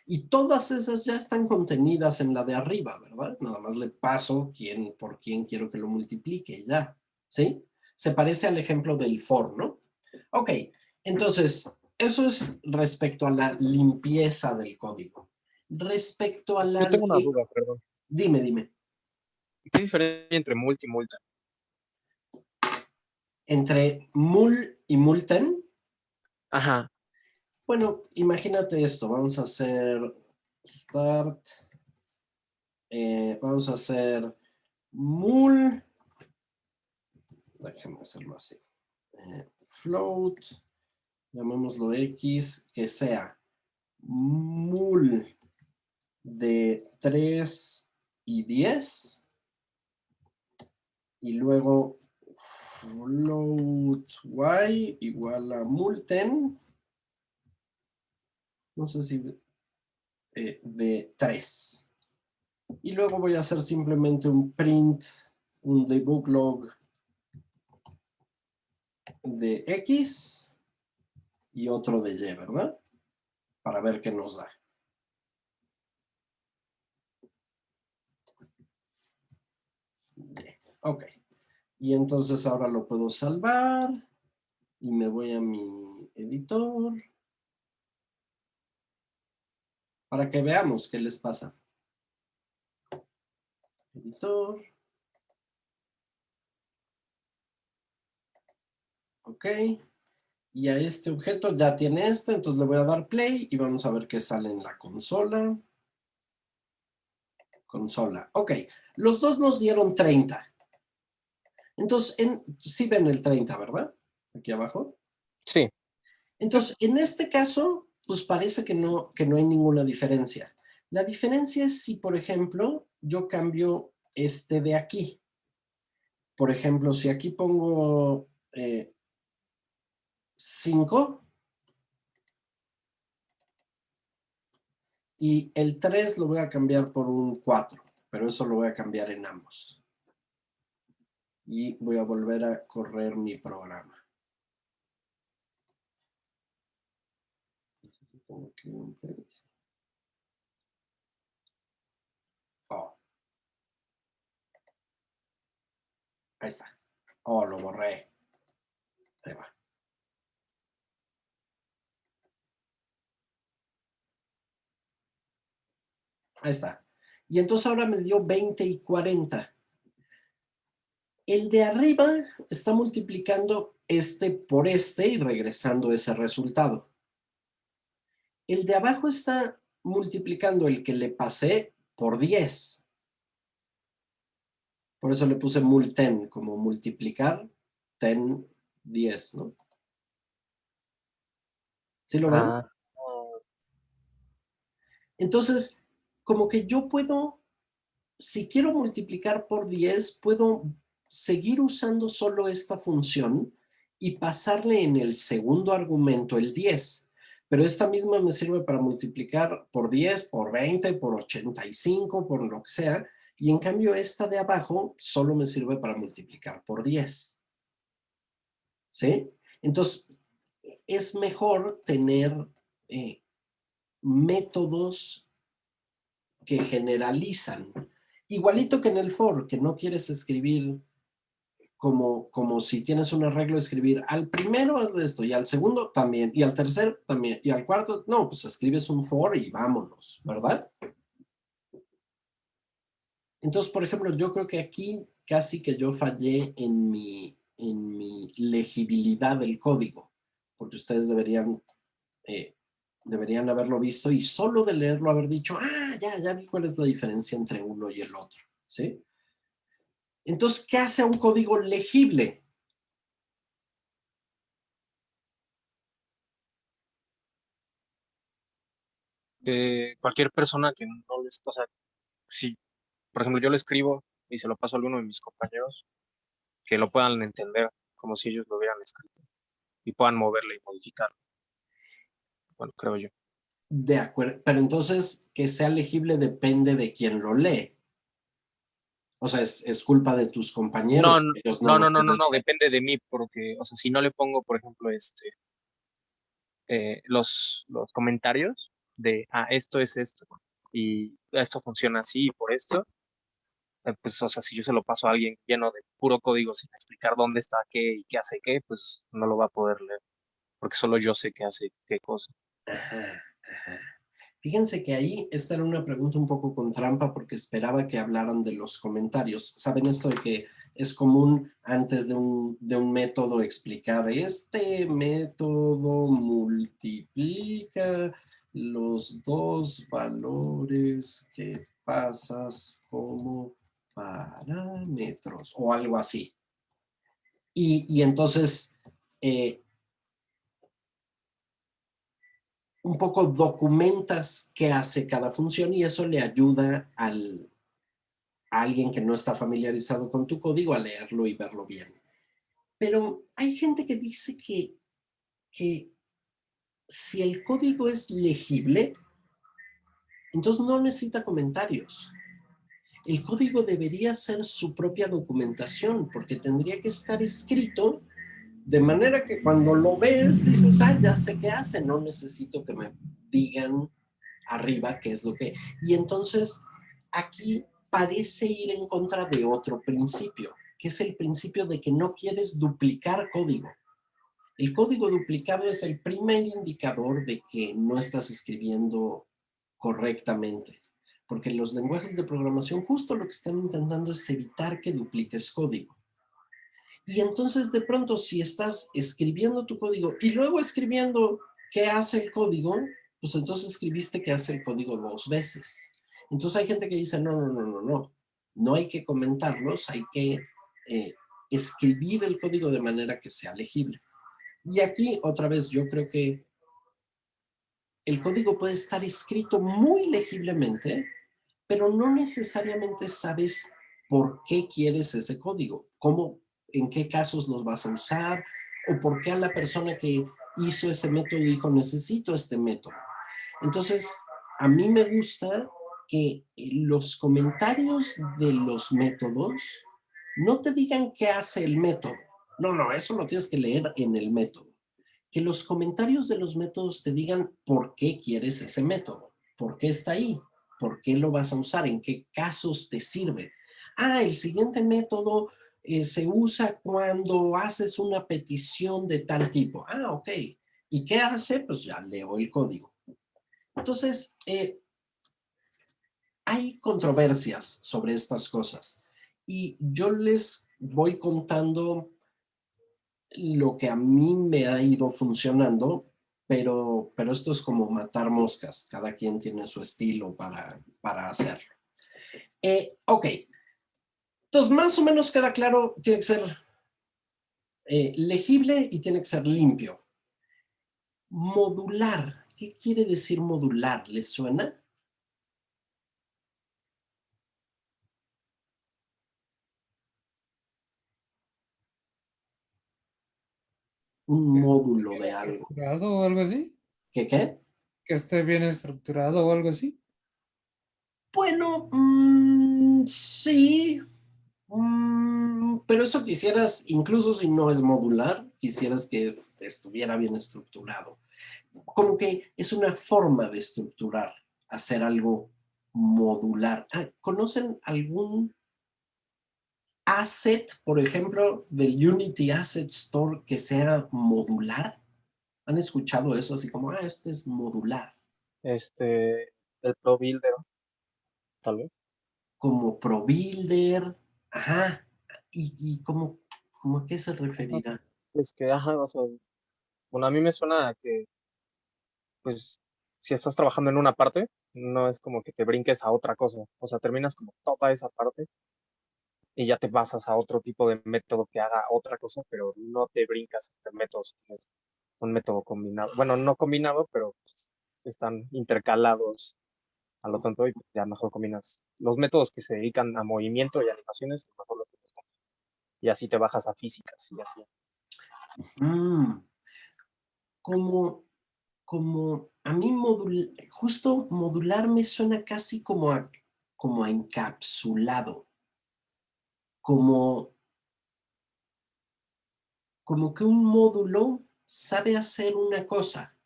Y todas esas ya están contenidas en la de arriba, ¿verdad? Nada más le paso por quién quiero que lo multiplique, ya. ¿Sí? Se parece al ejemplo del for, ¿no? Ok, entonces, eso es respecto a la limpieza del código. Respecto a Yo la... tengo una duda, perdón. Dime. ¿Qué diferencia hay entre multi y multa? Entre mul y multen, Ajá, bueno, imagínate esto. Vamos a hacer start. Vamos a hacer mul. Déjame hacerlo así. Float, llamémoslo X, que sea mul de 3 y 10. Y luego float Y igual a multen. No sé si de 3. Y luego voy a hacer simplemente un print, un debug log de X y otro de Y, ¿verdad? Para ver qué nos da. Ok. Y entonces ahora lo puedo salvar y me voy a mi editor para que veamos qué les pasa. Editor. Ok. Y a este objeto ya tiene este, entonces le voy a dar play y vamos a ver qué sale en la consola. Consola. Ok. Los dos nos dieron 30. Entonces, sí ven el 30, ¿verdad? Aquí abajo. sí. Entonces, en este caso, pues parece que no hay ninguna diferencia. La diferencia es si, por ejemplo, yo cambio este de aquí. Por ejemplo, si aquí pongo 5 y el 3 lo voy a cambiar por un 4, pero eso lo voy a cambiar en ambos. Y voy a volver a correr mi programa. Oh. Ahí está. Oh, lo borré. Ahí va. Ahí está. Y entonces ahora me dio 20 y 40. El de arriba está multiplicando este por este y regresando ese resultado. El de abajo está multiplicando el que le pasé por 10. Por eso le puse multen, como multiplicar, 10, 10, ¿no? ¿Sí lo ven? Ah, Entonces, como que yo puedo, si quiero multiplicar por 10, puedo seguir usando solo esta función y pasarle en el segundo argumento el 10. Pero esta misma me sirve para multiplicar por 10, por 20, por 85, por lo que sea. Y en cambio esta de abajo solo me sirve para multiplicar por 10. ¿Sí? Entonces, es mejor tener métodos que generalizan. Igualito que en el for, que no quieres escribir como si tienes un arreglo, escribir al primero haz de esto, y al segundo también, y al tercero también, y al cuarto, no, pues escribes un for y vámonos, ¿verdad? Entonces, por ejemplo, yo creo que aquí casi que yo fallé en mi legibilidad del código, porque ustedes deberían haberlo visto y solo de leerlo haber dicho, ya vi cuál es la diferencia entre uno y el otro, ¿sí? Entonces, ¿qué hace a un código legible? cualquier persona que no les, o sea, si, por ejemplo, yo lo escribo y se lo paso a alguno de mis compañeros, que lo puedan entender como si ellos lo hubieran escrito y puedan moverle y modificarlo. Bueno, creo yo. De acuerdo, pero entonces que sea legible depende de quién lo lee. O sea, es culpa de tus compañeros, No, no, ellos no no, lo no, no, no, pueden no, leer. depende de mí, porque, o sea, si no le pongo, por ejemplo, los comentarios de, esto es esto, y esto funciona así y por esto, pues, o sea, si yo se lo paso a alguien lleno de puro código sin explicar dónde está qué y qué hace qué, pues no lo va a poder leer, porque solo yo sé qué hace qué cosa. Ajá, ajá. Fíjense que ahí esta era una pregunta un poco con trampa porque esperaba que hablaran de los comentarios. ¿Saben esto de que es común antes de un método explicar este método multiplica los dos valores que pasas como parámetros o algo así? Y entonces un poco documentas qué hace cada función y eso le ayuda a alguien que no está familiarizado con tu código a leerlo y verlo bien. Pero hay gente que dice que si el código es legible, entonces no necesita comentarios. El código debería ser su propia documentación porque tendría que estar escrito de manera que cuando lo ves dices, ya sé qué hace, no necesito que me digan arriba qué es lo que... Y entonces aquí parece ir en contra de otro principio, que es el principio de que no quieres duplicar código. El código duplicado es el primer indicador de que no estás escribiendo correctamente, porque los lenguajes de programación justo lo que están intentando es evitar que dupliques código. Y entonces de pronto si estás escribiendo tu código y luego escribiendo qué hace el código, pues entonces escribiste qué hace el código 2 veces. Entonces hay gente que dice, no hay que comentarlos, hay que escribir el código de manera que sea legible. Y aquí otra vez yo creo que el código puede estar escrito muy legiblemente, pero no necesariamente sabes por qué quieres ese código, en qué casos los vas a usar, o por qué a la persona que hizo ese método dijo, necesito este método. Entonces, a mí me gusta que los comentarios de los métodos no te digan qué hace el método. No, eso lo tienes que leer en el método. Que los comentarios de los métodos te digan por qué quieres ese método, por qué está ahí, por qué lo vas a usar, en qué casos te sirve. El siguiente método se usa cuando haces una petición de tal tipo. Ok. ¿Y qué hace? Pues ya leo el código. Entonces, hay controversias sobre estas cosas y yo les voy contando lo que a mí me ha ido funcionando, pero esto es como matar moscas. Cada quien tiene su estilo para hacerlo. Ok. Entonces, más o menos queda claro, tiene que ser legible y tiene que ser limpio. Modular. ¿Qué quiere decir modular? ¿Les suena? Un Que esté módulo bien de algo. estructurado o algo así. ¿Qué? Que esté bien estructurado o algo así. Bueno, sí. Pero eso quisieras, incluso si no es modular, quisieras que estuviera bien estructurado. Como que es una forma de estructurar, hacer algo modular. ¿Conocen algún asset, por ejemplo, del Unity Asset Store que sea modular? ¿Han escuchado eso así como, este es modular? El Pro Builder, tal vez. Como ProBuilder, ajá. ¿Y cómo a qué se Ajá. referirá? Pues que, ajá, o sea, bueno, a mí me suena a que, pues, si estás trabajando en una parte, no es como que te brinques a otra cosa. O sea, terminas como toda esa parte y ya te pasas a otro tipo de método que haga otra cosa, pero no te brincas entre métodos. Es un método combinado. Bueno, no combinado, pero pues, están intercalados a lo tonto y pues, ya mejor combinas los métodos que se dedican a movimiento y animaciones, mejor lo tienes juntos. Y así te bajas a físicas y así. Mm, como a mí justo modular me suena casi como a encapsulado, como, como que un módulo sabe hacer una cosa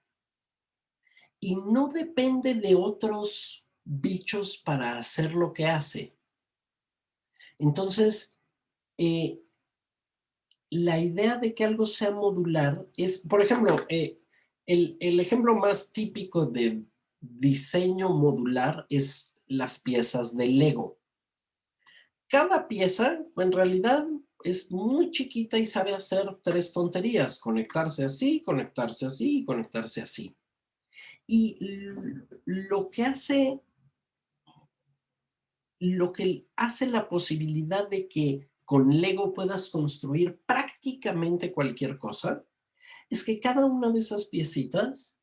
y no depende de otros bichos para hacer lo que hace. Entonces, la idea de que algo sea modular es, por ejemplo, el ejemplo más típico de diseño modular es las piezas de Lego. Cada pieza, en realidad, es muy chiquita y sabe hacer 3 tonterías: conectarse así, conectarse así y conectarse así. Y lo que hace la posibilidad de que con Lego puedas construir prácticamente cualquier cosa es que cada una de esas piecitas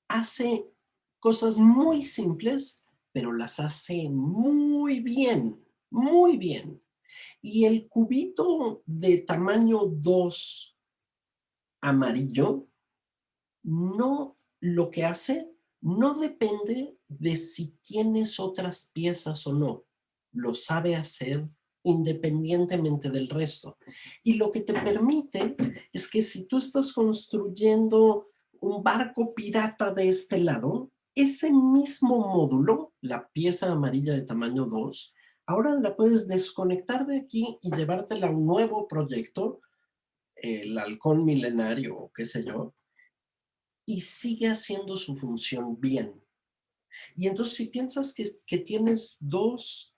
hace cosas muy simples, pero las hace muy bien, muy bien. Y el cubito de tamaño 2 amarillo, no, lo que hace no depende de si tienes otras piezas o no. Lo sabe hacer independientemente del resto. Y lo que te permite es que si tú estás construyendo un barco pirata de este lado, ese mismo módulo, la pieza amarilla de tamaño 2, ahora la puedes desconectar de aquí y llevártela a un nuevo proyecto, el halcón milenario o qué sé yo, y sigue haciendo su función bien. Y entonces si piensas que tienes dos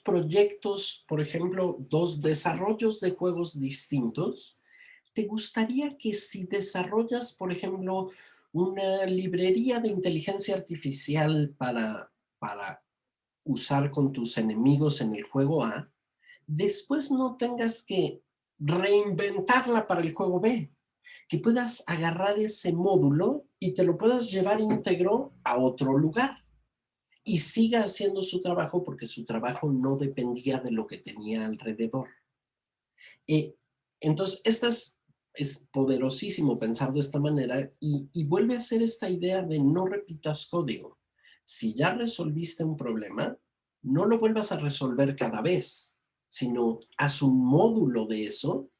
proyectos, por ejemplo, 2 desarrollos de juegos distintos, ¿te gustaría que si desarrollas, por ejemplo, una librería de inteligencia artificial para usar con tus enemigos en el juego A, después no tengas que reinventarla para el juego B? Que puedas agarrar ese módulo y te lo puedas llevar íntegro a otro lugar y siga haciendo su trabajo porque su trabajo no dependía de lo que tenía alrededor. Eh, entonces, es poderosísimo pensar de esta manera y vuelve a ser esta idea de no repitas código. Si ya resolviste un problema, no lo vuelvas a resolver cada vez, sino haz un módulo de eso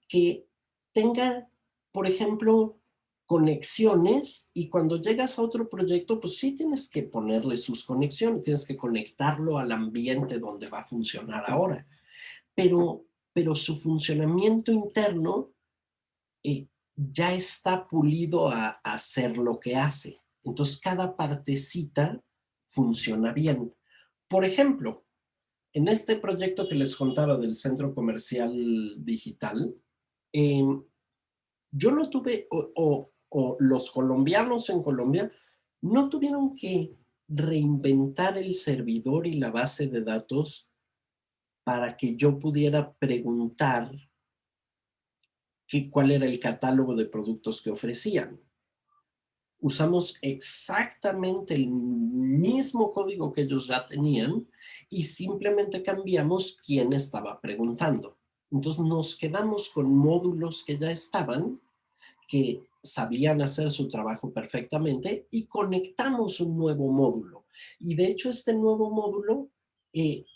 que tenga, por ejemplo, conexiones, y cuando llegas a otro proyecto, pues sí tienes que ponerle sus conexiones, tienes que conectarlo al ambiente donde va a funcionar ahora. Pero su funcionamiento interno ya está pulido a hacer lo que hace. Entonces, cada partecita funciona bien. Por ejemplo, en este proyecto que les contaba del Centro Comercial Digital, yo no tuve, o los colombianos en Colombia, no tuvieron que reinventar el servidor y la base de datos para que yo pudiera preguntar cuál era el catálogo de productos que ofrecían. Usamos exactamente el mismo código que ellos ya tenían y simplemente cambiamos quién estaba preguntando. Entonces nos quedamos con módulos que ya estaban, que sabían hacer su trabajo perfectamente y conectamos un nuevo módulo. Y de hecho este nuevo módulo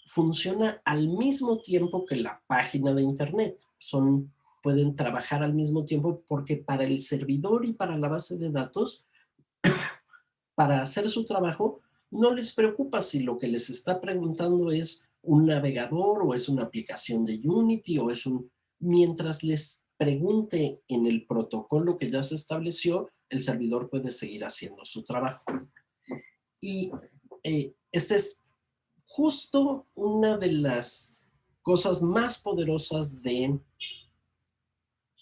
funciona al mismo tiempo que la página de internet. Pueden trabajar al mismo tiempo porque para el servidor y para la base de datos, para hacer su trabajo, no les preocupa si lo que les está preguntando es un navegador o es una aplicación de Unity o es mientras les pregunte en el protocolo que ya se estableció, el servidor puede seguir haciendo su trabajo. Y esta es justo una de las cosas más poderosas de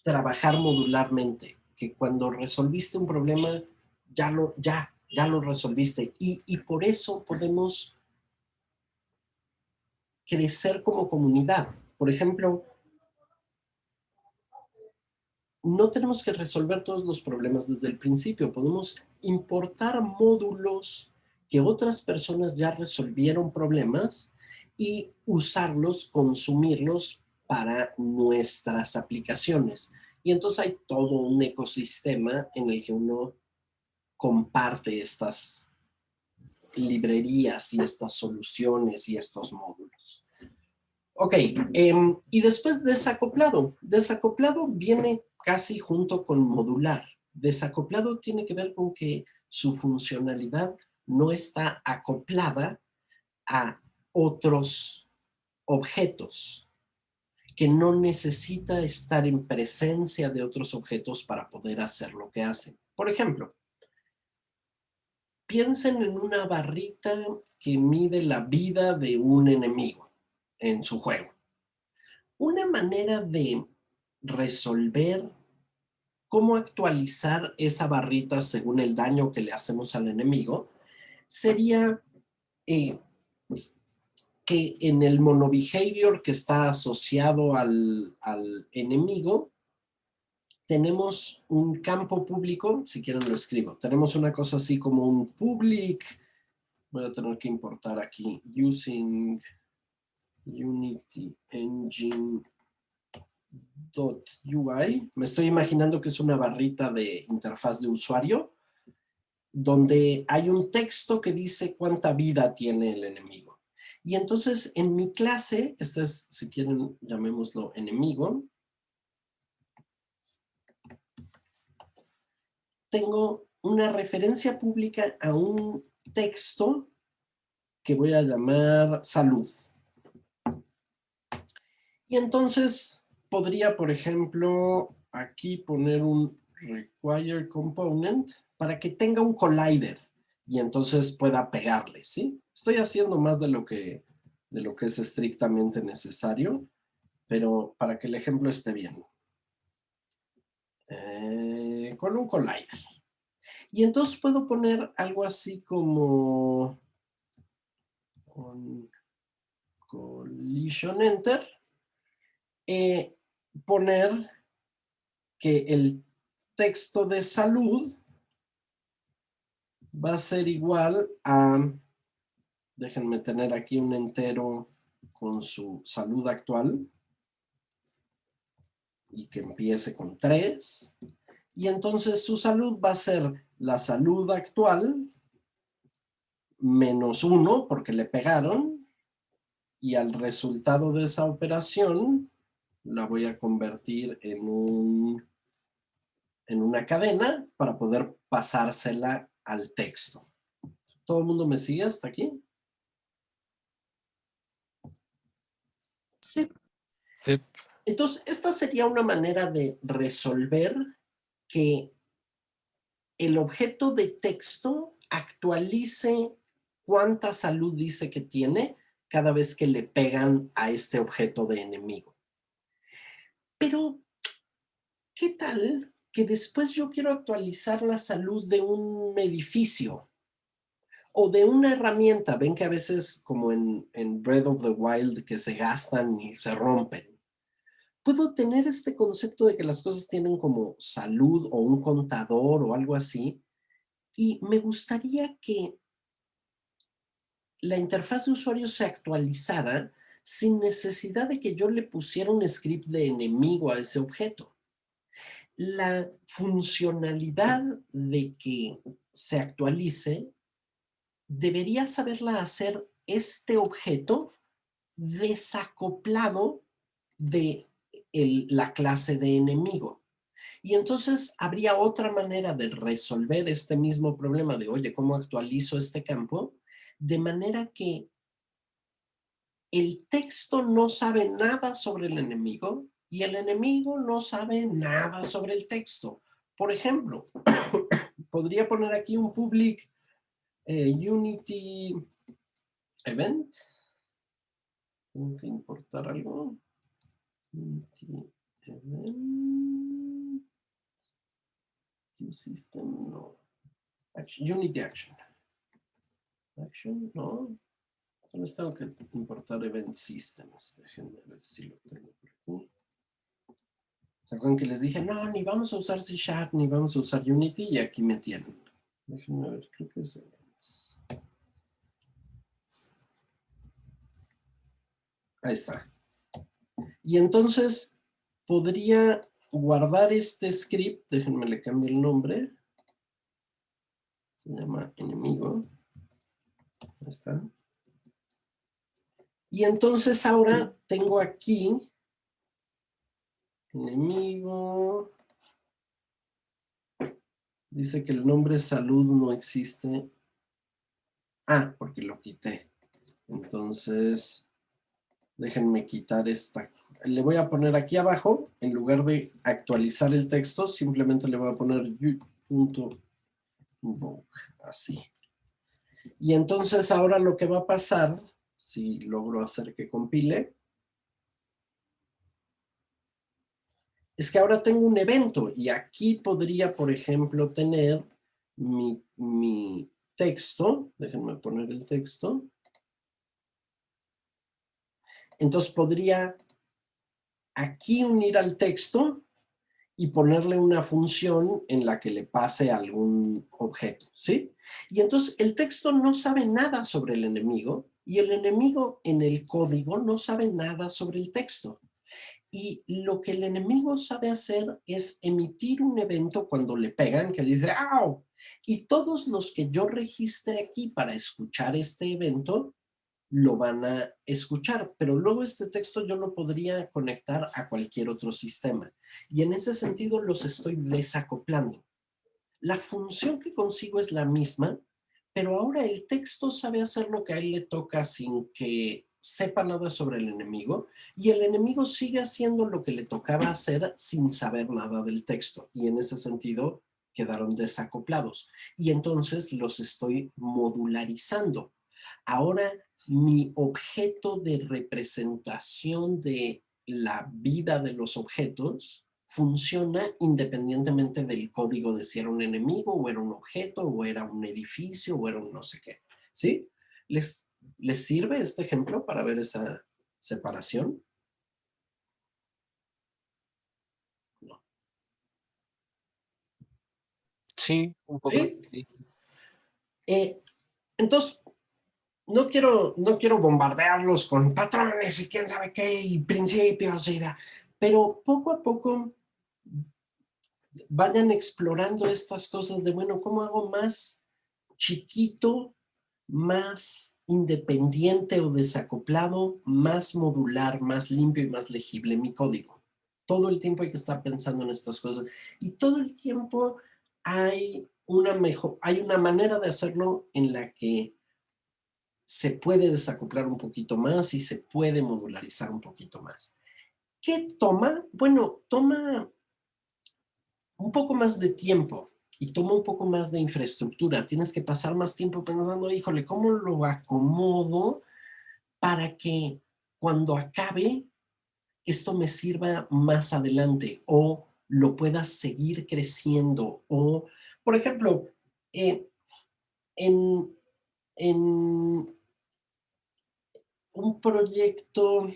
trabajar modularmente, que cuando resolviste un problema, ya lo resolviste. Y por eso podemos crecer como comunidad. Por ejemplo, no tenemos que resolver todos los problemas desde el principio. Podemos importar módulos que otras personas ya resolvieron problemas y usarlos, consumirlos para nuestras aplicaciones. Y entonces hay todo un ecosistema en el que uno comparte estas librerías y estas soluciones y estos módulos. Ok, y después desacoplado. Desacoplado viene casi junto con modular. Desacoplado tiene que ver con que su funcionalidad no está acoplada a otros objetos, que no necesita estar en presencia de otros objetos para poder hacer lo que hacen. Por ejemplo, piensen en una barrita que mide la vida de un enemigo en su juego. Una manera de resolver cómo actualizar esa barrita según el daño que le hacemos al enemigo sería que en el monobehavior que está asociado al enemigo tenemos un campo público, si quieren lo escribo, tenemos una cosa así como un public, voy a tener que importar aquí, using Unity Engine .ui, me estoy imaginando que es una barrita de interfaz de usuario, donde hay un texto que dice cuánta vida tiene el enemigo. Y entonces en mi clase, esta es, si quieren, llamémoslo enemigo, tengo una referencia pública a un texto que voy a llamar salud. Y entonces podría, por ejemplo, aquí poner un require component para que tenga un collider y entonces pueda pegarle, ¿sí? Estoy haciendo más de lo que es estrictamente necesario, pero para que el ejemplo esté bien. Con un collider. Y entonces puedo poner algo así como con collision enter, poner que el texto de salud va a ser igual a, déjenme tener aquí un entero con su salud actual y que empiece con 3. Y entonces su salud va a ser la salud actual menos 1 porque le pegaron y al resultado de esa operación la voy a convertir en una cadena para poder pasársela al texto. ¿Todo el mundo me sigue hasta aquí? Sí. Sí, Entonces, esta sería una manera de resolver que el objeto de texto actualice cuánta salud dice que tiene cada vez que le pegan a este objeto de enemigo. Pero, ¿qué tal que después yo quiero actualizar la salud de un edificio o de una herramienta? Ven que a veces, como en Breath of the Wild, que se gastan y se rompen. Puedo tener este concepto de que las cosas tienen como salud o un contador o algo así, y me gustaría que la interfaz de usuario se actualizara sin necesidad de que yo le pusiera un script de enemigo a ese objeto. La funcionalidad de que se actualice debería saberla hacer este objeto desacoplado de la clase de enemigo. Y entonces habría otra manera de resolver este mismo problema de, oye, ¿cómo actualizo este campo? De manera que el texto no sabe nada sobre el enemigo y el enemigo no sabe nada sobre el texto. Por ejemplo, podría poner aquí un public Unity event. Tengo que importar algo. Unity event. System, no. Unity action. Action, no. Entonces tengo que importar event systems. Déjenme ver si lo tengo por aquí. ¿Se acuerdan que les dije, no, ni vamos a usar C# ni vamos a usar Unity? Y aquí me tienen. Déjenme ver, creo que es events. Ahí está. Y entonces podría guardar este script. Déjenme le cambio el nombre. Se llama enemigo. Ahí está. Y entonces ahora tengo aquí enemigo. Dice que el nombre salud no existe. Ah, porque lo quité. Entonces, déjenme quitar esta. Le voy a poner aquí abajo, en lugar de actualizar el texto, simplemente le voy a poner .invoke, así. Y entonces ahora lo que va a pasar, si logro hacer que compile, es que ahora tengo un evento y aquí podría, por ejemplo, tener mi texto. Déjenme poner el texto. Entonces podría aquí unir al texto y ponerle una función en la que le pase algún objeto, ¿sí? Y entonces el texto no sabe nada sobre el enemigo y el enemigo en el código no sabe nada sobre el texto. Y lo que el enemigo sabe hacer es emitir un evento cuando le pegan que dice ¡au! Y todos los que yo registre aquí para escuchar este evento lo van a escuchar, pero luego este texto yo lo podría conectar a cualquier otro sistema. Y en ese sentido los estoy desacoplando. La función que consigo es la misma, pero ahora el texto sabe hacer lo que a él le toca sin que sepa nada sobre el enemigo, y el enemigo sigue haciendo lo que le tocaba hacer sin saber nada del texto, y en ese sentido quedaron desacoplados. Y entonces los estoy modularizando. Ahora mi objeto de representación de la vida de los objetos funciona independientemente del código de si era un enemigo o era un objeto o era un edificio o era un no sé qué. ¿Sí? ¿Les sirve este ejemplo para ver esa separación? No. Sí, un poco. ¿Sí? Sí. Entonces, no quiero bombardearlos con patrones y quién sabe qué y principios, pero poco a poco vayan explorando estas cosas de, bueno, ¿cómo hago más chiquito, más independiente o desacoplado, más modular, más limpio y más legible mi código? Todo el tiempo hay que estar pensando en estas cosas y todo el tiempo hay una manera de hacerlo en la que se puede desacoplar un poquito más y se puede modularizar un poquito más. ¿Qué toma? Bueno, toma un poco más de tiempo y toma un poco más de infraestructura. Tienes que pasar más tiempo pensando, híjole, ¿cómo lo acomodo para que cuando acabe esto me sirva más adelante o lo pueda seguir creciendo? O, por ejemplo, en, en un proyecto,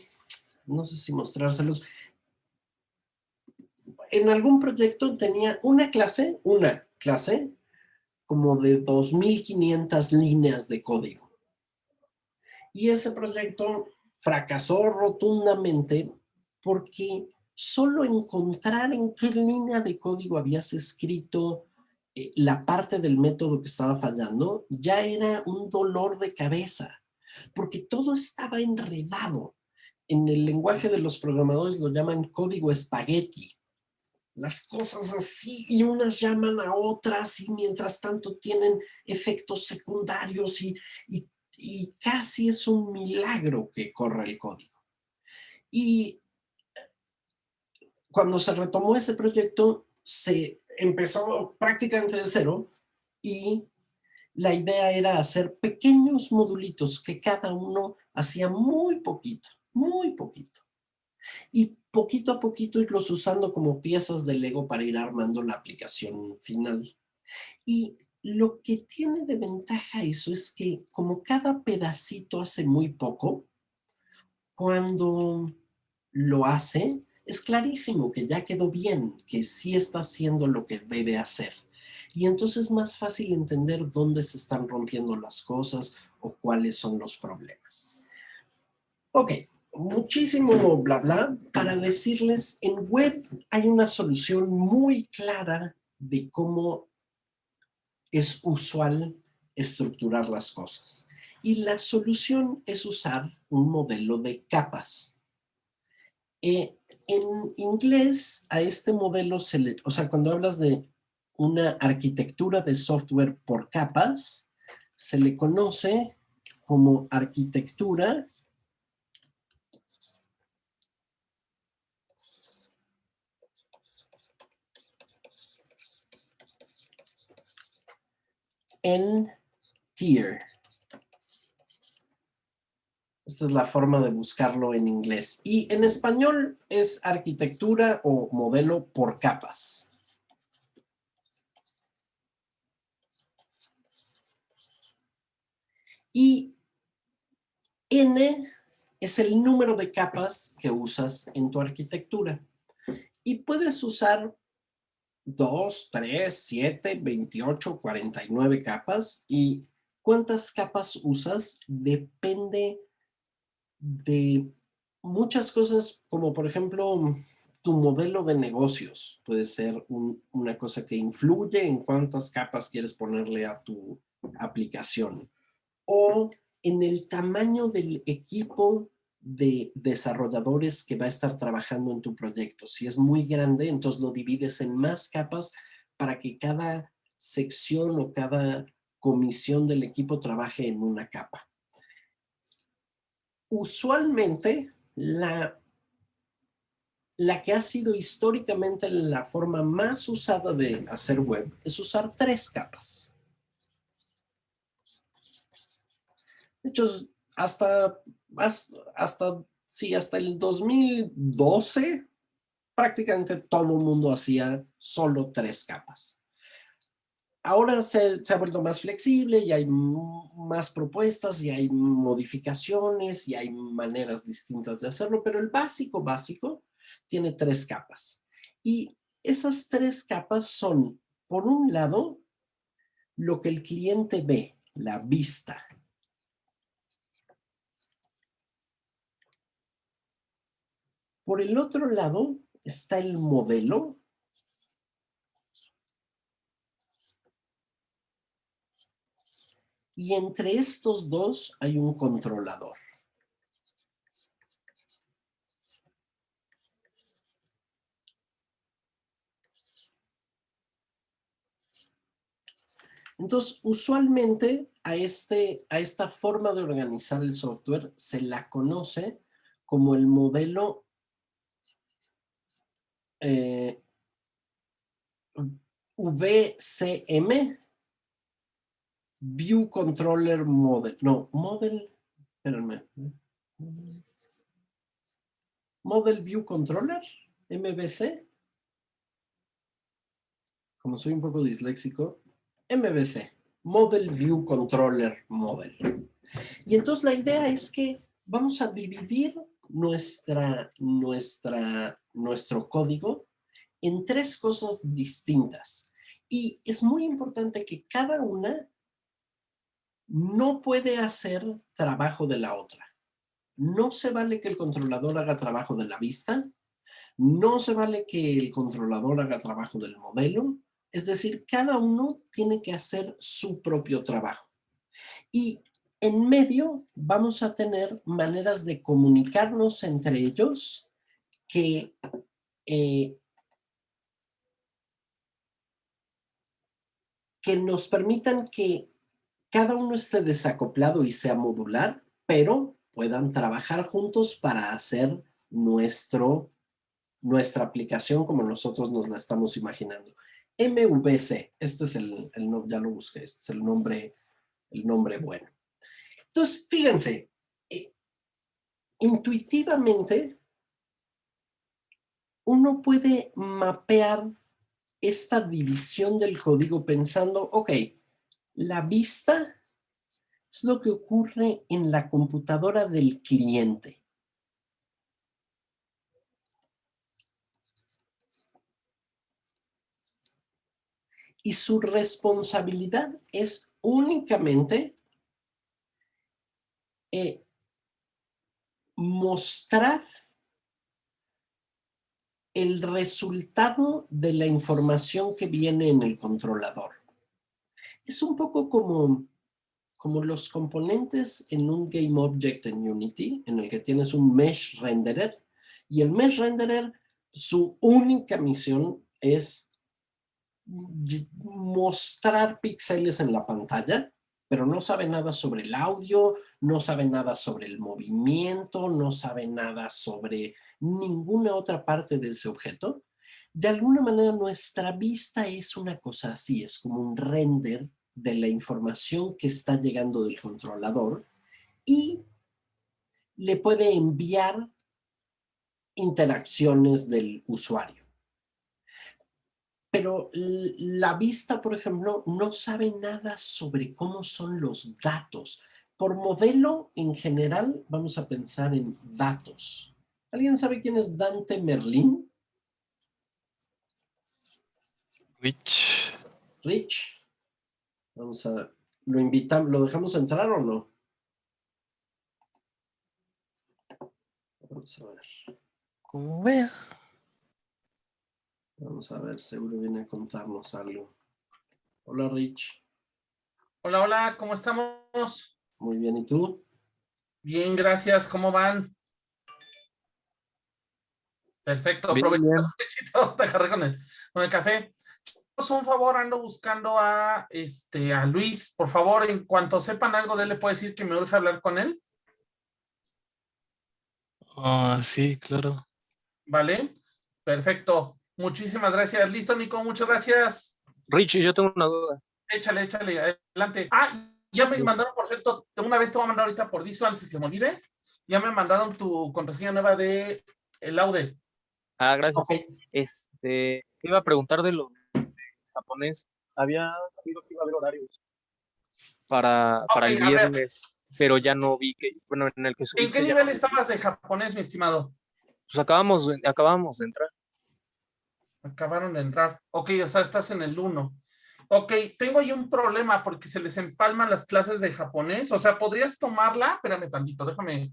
no sé si mostrárselos, en algún proyecto tenía una clase como de 2.500 líneas de código. Y ese proyecto fracasó rotundamente porque solo encontrar en qué línea de código habías escrito la parte del método que estaba fallando ya era un dolor de cabeza, porque todo estaba enredado. En el lenguaje de los programadores lo llaman código espagueti. Las cosas así y unas llaman a otras y mientras tanto tienen efectos secundarios y casi es un milagro que corra el código. Y cuando se retomó ese proyecto, se empezó prácticamente de cero y la idea era hacer pequeños modulitos que cada uno hacía muy poquito, muy poquito. Y poquito a poquito irlos usando como piezas de Lego para ir armando la aplicación final. Y lo que tiene de ventaja eso es que como cada pedacito hace muy poco, cuando lo hace, es clarísimo que ya quedó bien, que sí está haciendo lo que debe hacer. Y entonces es más fácil entender dónde se están rompiendo las cosas o cuáles son los problemas. Ok, muchísimo bla bla para decirles, en web hay una solución muy clara de cómo es usual estructurar las cosas. Y la solución es usar un modelo de capas. En inglés, a este modelo o sea, cuando hablas de una arquitectura de software por capas, se le conoce como arquitectura en tier. Esta es la forma de buscarlo en inglés. Y en español es arquitectura o modelo por capas. Y N es el número de capas que usas en tu arquitectura. Y puedes usar 2, 3, 7, 28, 49 capas. Y cuántas capas usas depende de muchas cosas, como por ejemplo tu modelo de negocios. Puede ser una cosa que influye en cuántas capas quieres ponerle a tu aplicación. O en el tamaño del equipo de desarrolladores que va a estar trabajando en tu proyecto. Si es muy grande, entonces lo divides en más capas para que cada sección o cada comisión del equipo trabaje en una capa. Usualmente, la que ha sido históricamente la forma más usada de hacer web es usar 3 capas. De hecho, hasta el 2012, prácticamente todo el mundo hacía solo 3 capas. Ahora se ha vuelto más flexible y hay más propuestas y hay modificaciones y hay maneras distintas de hacerlo, pero el básico tiene 3 capas. Y esas 3 capas son, por un lado, lo que el cliente ve, la vista. Por el otro lado está el modelo. Y entre estos dos hay un controlador. Entonces, usualmente a esta forma de organizar el software se la conoce como el modelo MVCM, View Controller Model. No, Model, espérenme. Model View Controller, MVC. Como soy un poco disléxico, MVC, Model View Controller Model. Y entonces la idea es que vamos a dividir nuestro código en 3 cosas distintas. Y es muy importante que cada una no puede hacer trabajo de la otra. No se vale que el controlador haga trabajo de la vista, no se vale que el controlador haga trabajo del modelo, es decir, cada uno tiene que hacer su propio trabajo. Y en medio vamos a tener maneras de comunicarnos entre ellos que nos permitan que cada uno esté desacoplado y sea modular, pero puedan trabajar juntos para hacer nuestra aplicación como nosotros nos la estamos imaginando. MVC, este es el nombre, ya lo busqué, este es el nombre bueno. Entonces, fíjense, intuitivamente uno puede mapear esta división del código pensando, ok, la vista es lo que ocurre en la computadora del cliente. Y su responsabilidad es únicamente mostrar el resultado de la información que viene en el controlador. Es un poco como los componentes en un GameObject en Unity, en el que tienes un Mesh Renderer, y el Mesh Renderer, su única misión es mostrar píxeles en la pantalla, pero no sabe nada sobre el audio, no sabe nada sobre el movimiento, no sabe nada sobre ninguna otra parte de ese objeto. De alguna manera nuestra vista es una cosa así, es como un render de la información que está llegando del controlador y le puede enviar interacciones del usuario. Pero la vista, por ejemplo, no sabe nada sobre cómo son los datos. Por modelo, en general, vamos a pensar en datos. ¿Alguien sabe quién es Dante Merlin? Rich. Vamos a... ¿Lo dejamos entrar o no? Vamos a ver. Como vea. Vamos a ver, seguro viene a contarnos algo. Hola, Rich. Hola, hola, ¿cómo estamos? Muy bien, ¿y tú? Bien, gracias, ¿cómo van? Perfecto, Bien, provechito, bien. provechito, te agarré con el café. Un favor, ando buscando a Luis, por favor, en cuanto sepan algo de él, ¿le puedo decir que me urge hablar con él? Sí, claro. ¿Vale? Perfecto, muchísimas gracias. Listo, Nico, muchas gracias. Richie, yo tengo una duda. Échale, adelante. Ah, ya me mandaron, por cierto, una vez te voy a mandar ahorita por Discord antes que se me olvide. Ya me mandaron tu contraseña nueva de el Aude. Ah, gracias. Ok. Te iba a preguntar de lo japonés. Había sabido que iba a haber horarios para el Ok, a ver, viernes, pero ya no vi que, bueno, en el que ¿en subiste qué ya nivel no vi. estabas de japonés, mi estimado? Pues acabamos de entrar. Acabaron de entrar. Ok, o sea, estás en el 1. Ok, tengo ahí un problema porque se les empalman las clases de japonés. O sea, podrías tomarla. Espérame tantito, déjame.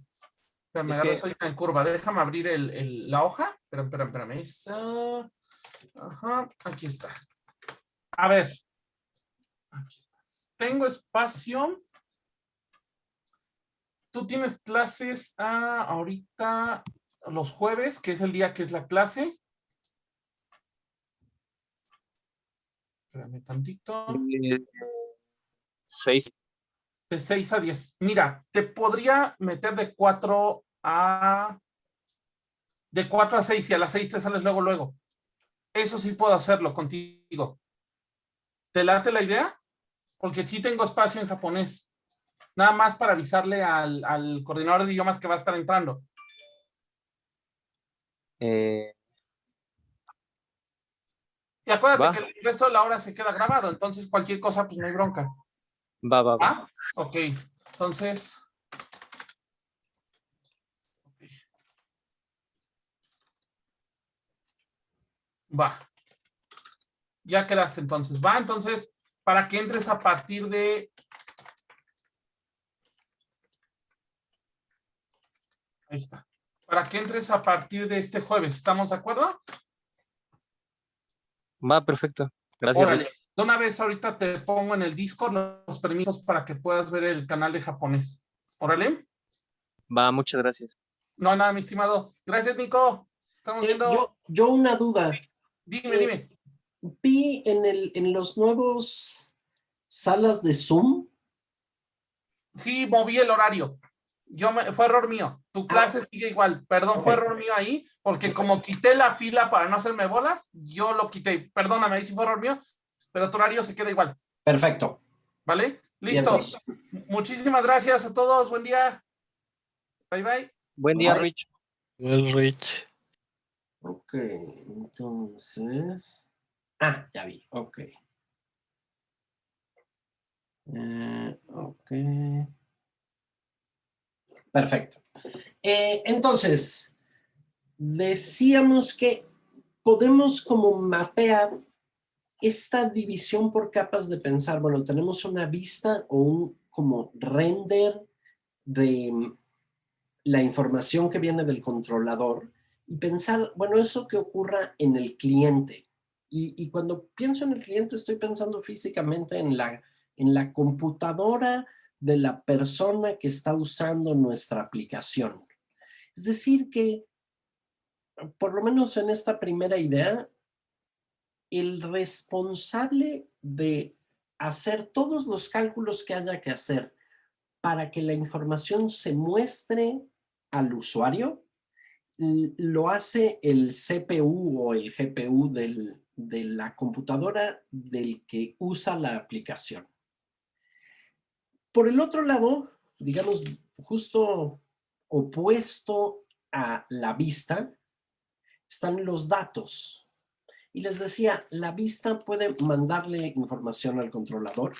Me Es agarro, que estoy en curva. Déjame abrir la hoja. Espérame. Ajá, aquí está. A ver. Aquí está. Tengo espacio. Tú tienes clases ahorita los jueves, que es el día que es la clase. Espérame tantito. 6. De 6 a 10. Mira, te podría meter de 4 a 6 y a las 6 te sales luego. Eso sí puedo hacerlo contigo. ¿Te late la idea? Porque sí tengo espacio en japonés. Nada más para avisarle al coordinador de idiomas que va a estar entrando. Eh, Y acuérdate Va. que el resto de la hora se queda grabado, entonces cualquier cosa, pues no hay bronca. va. ¿Ah? Ok, entonces... Va. Ya quedaste entonces. Va, entonces, para que entres a partir de... Ahí está. Para que entres a partir de este jueves. ¿Estamos de acuerdo? Va, perfecto. Gracias, Órale. Rich. De una vez ahorita te pongo en el Discord los permisos para que puedas ver el canal de japonés. Órale. Va, muchas gracias. No, nada, mi estimado. Gracias, Nico. Estamos viendo. Yo una duda. Dime. Vi en los nuevos salas de Zoom. Sí, moví el horario. Fue error mío. Tu clase sigue igual. Perdón, fue error mío ahí, porque como quité la fila para no hacerme bolas, yo lo quité. Perdóname, ahí sí fue error mío, pero tu horario se queda igual. Perfecto. ¿Vale? Listo. Muchísimas gracias a todos. Buen día. Bye, bye. Buen día, Bye. Rich. Well, Rich. Ok, entonces... ya vi, ok. Ok. Perfecto. Entonces, decíamos que podemos como mapear esta división por capas de pensar. Bueno, tenemos una vista o un como render de la información que viene del controlador y pensar, bueno, eso que ocurra en el cliente. Y cuando pienso en el cliente estoy pensando físicamente en la computadora de la persona que está usando nuestra aplicación. Es decir que, por lo menos en esta primera idea, el responsable de hacer todos los cálculos que haya que hacer para que la información se muestre al usuario, lo hace el CPU o el GPU de la computadora del que usa la aplicación. Por el otro lado, digamos, justo opuesto a la vista, están los datos. Y les decía, la vista puede mandarle información al controlador,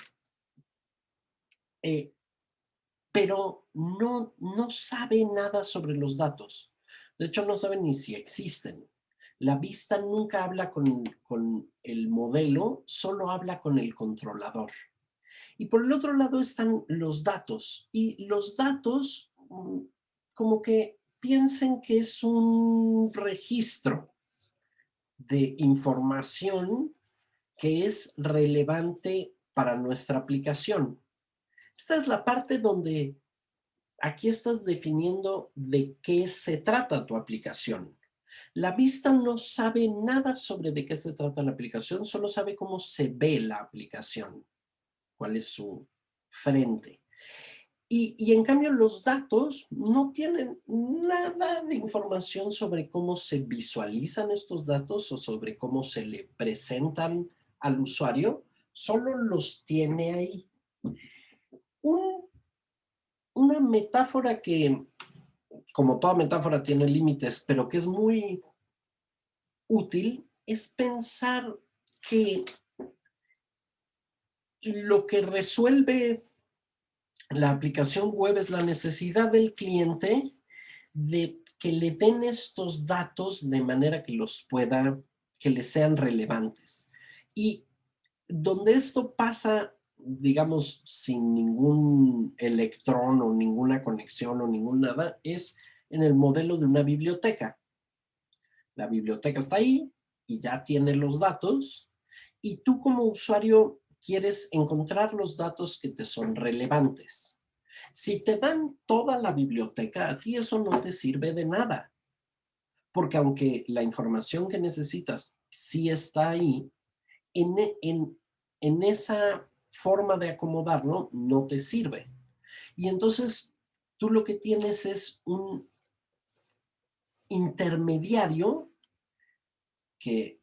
pero no sabe nada sobre los datos. De hecho, no sabe ni si existen. La vista nunca habla con el modelo, solo habla con el controlador. Y por el otro lado están los datos. Y los datos, como que piensen que es un registro de información que es relevante para nuestra aplicación. Esta es la parte donde aquí estás definiendo de qué se trata tu aplicación. La vista no sabe nada sobre de qué se trata la aplicación, solo sabe cómo se ve la aplicación, cuál es su frente. Y en cambio los datos no tienen nada de información sobre cómo se visualizan estos datos o sobre cómo se le presentan al usuario, solo los tiene ahí. Una metáfora que, como toda metáfora, tiene límites, pero que es muy útil, es pensar que lo que resuelve la aplicación web es la necesidad del cliente de que le den estos datos de manera que que les sean relevantes. Y donde esto pasa, digamos, sin ningún electrón o ninguna conexión o ningún nada, es en el modelo de una biblioteca. La biblioteca está ahí y ya tiene los datos y tú como usuario quieres encontrar los datos que te son relevantes. Si te dan toda la biblioteca, a ti eso no te sirve de nada, porque aunque la información que necesitas sí está ahí, en esa forma de acomodarlo no te sirve. Y entonces tú lo que tienes es un intermediario que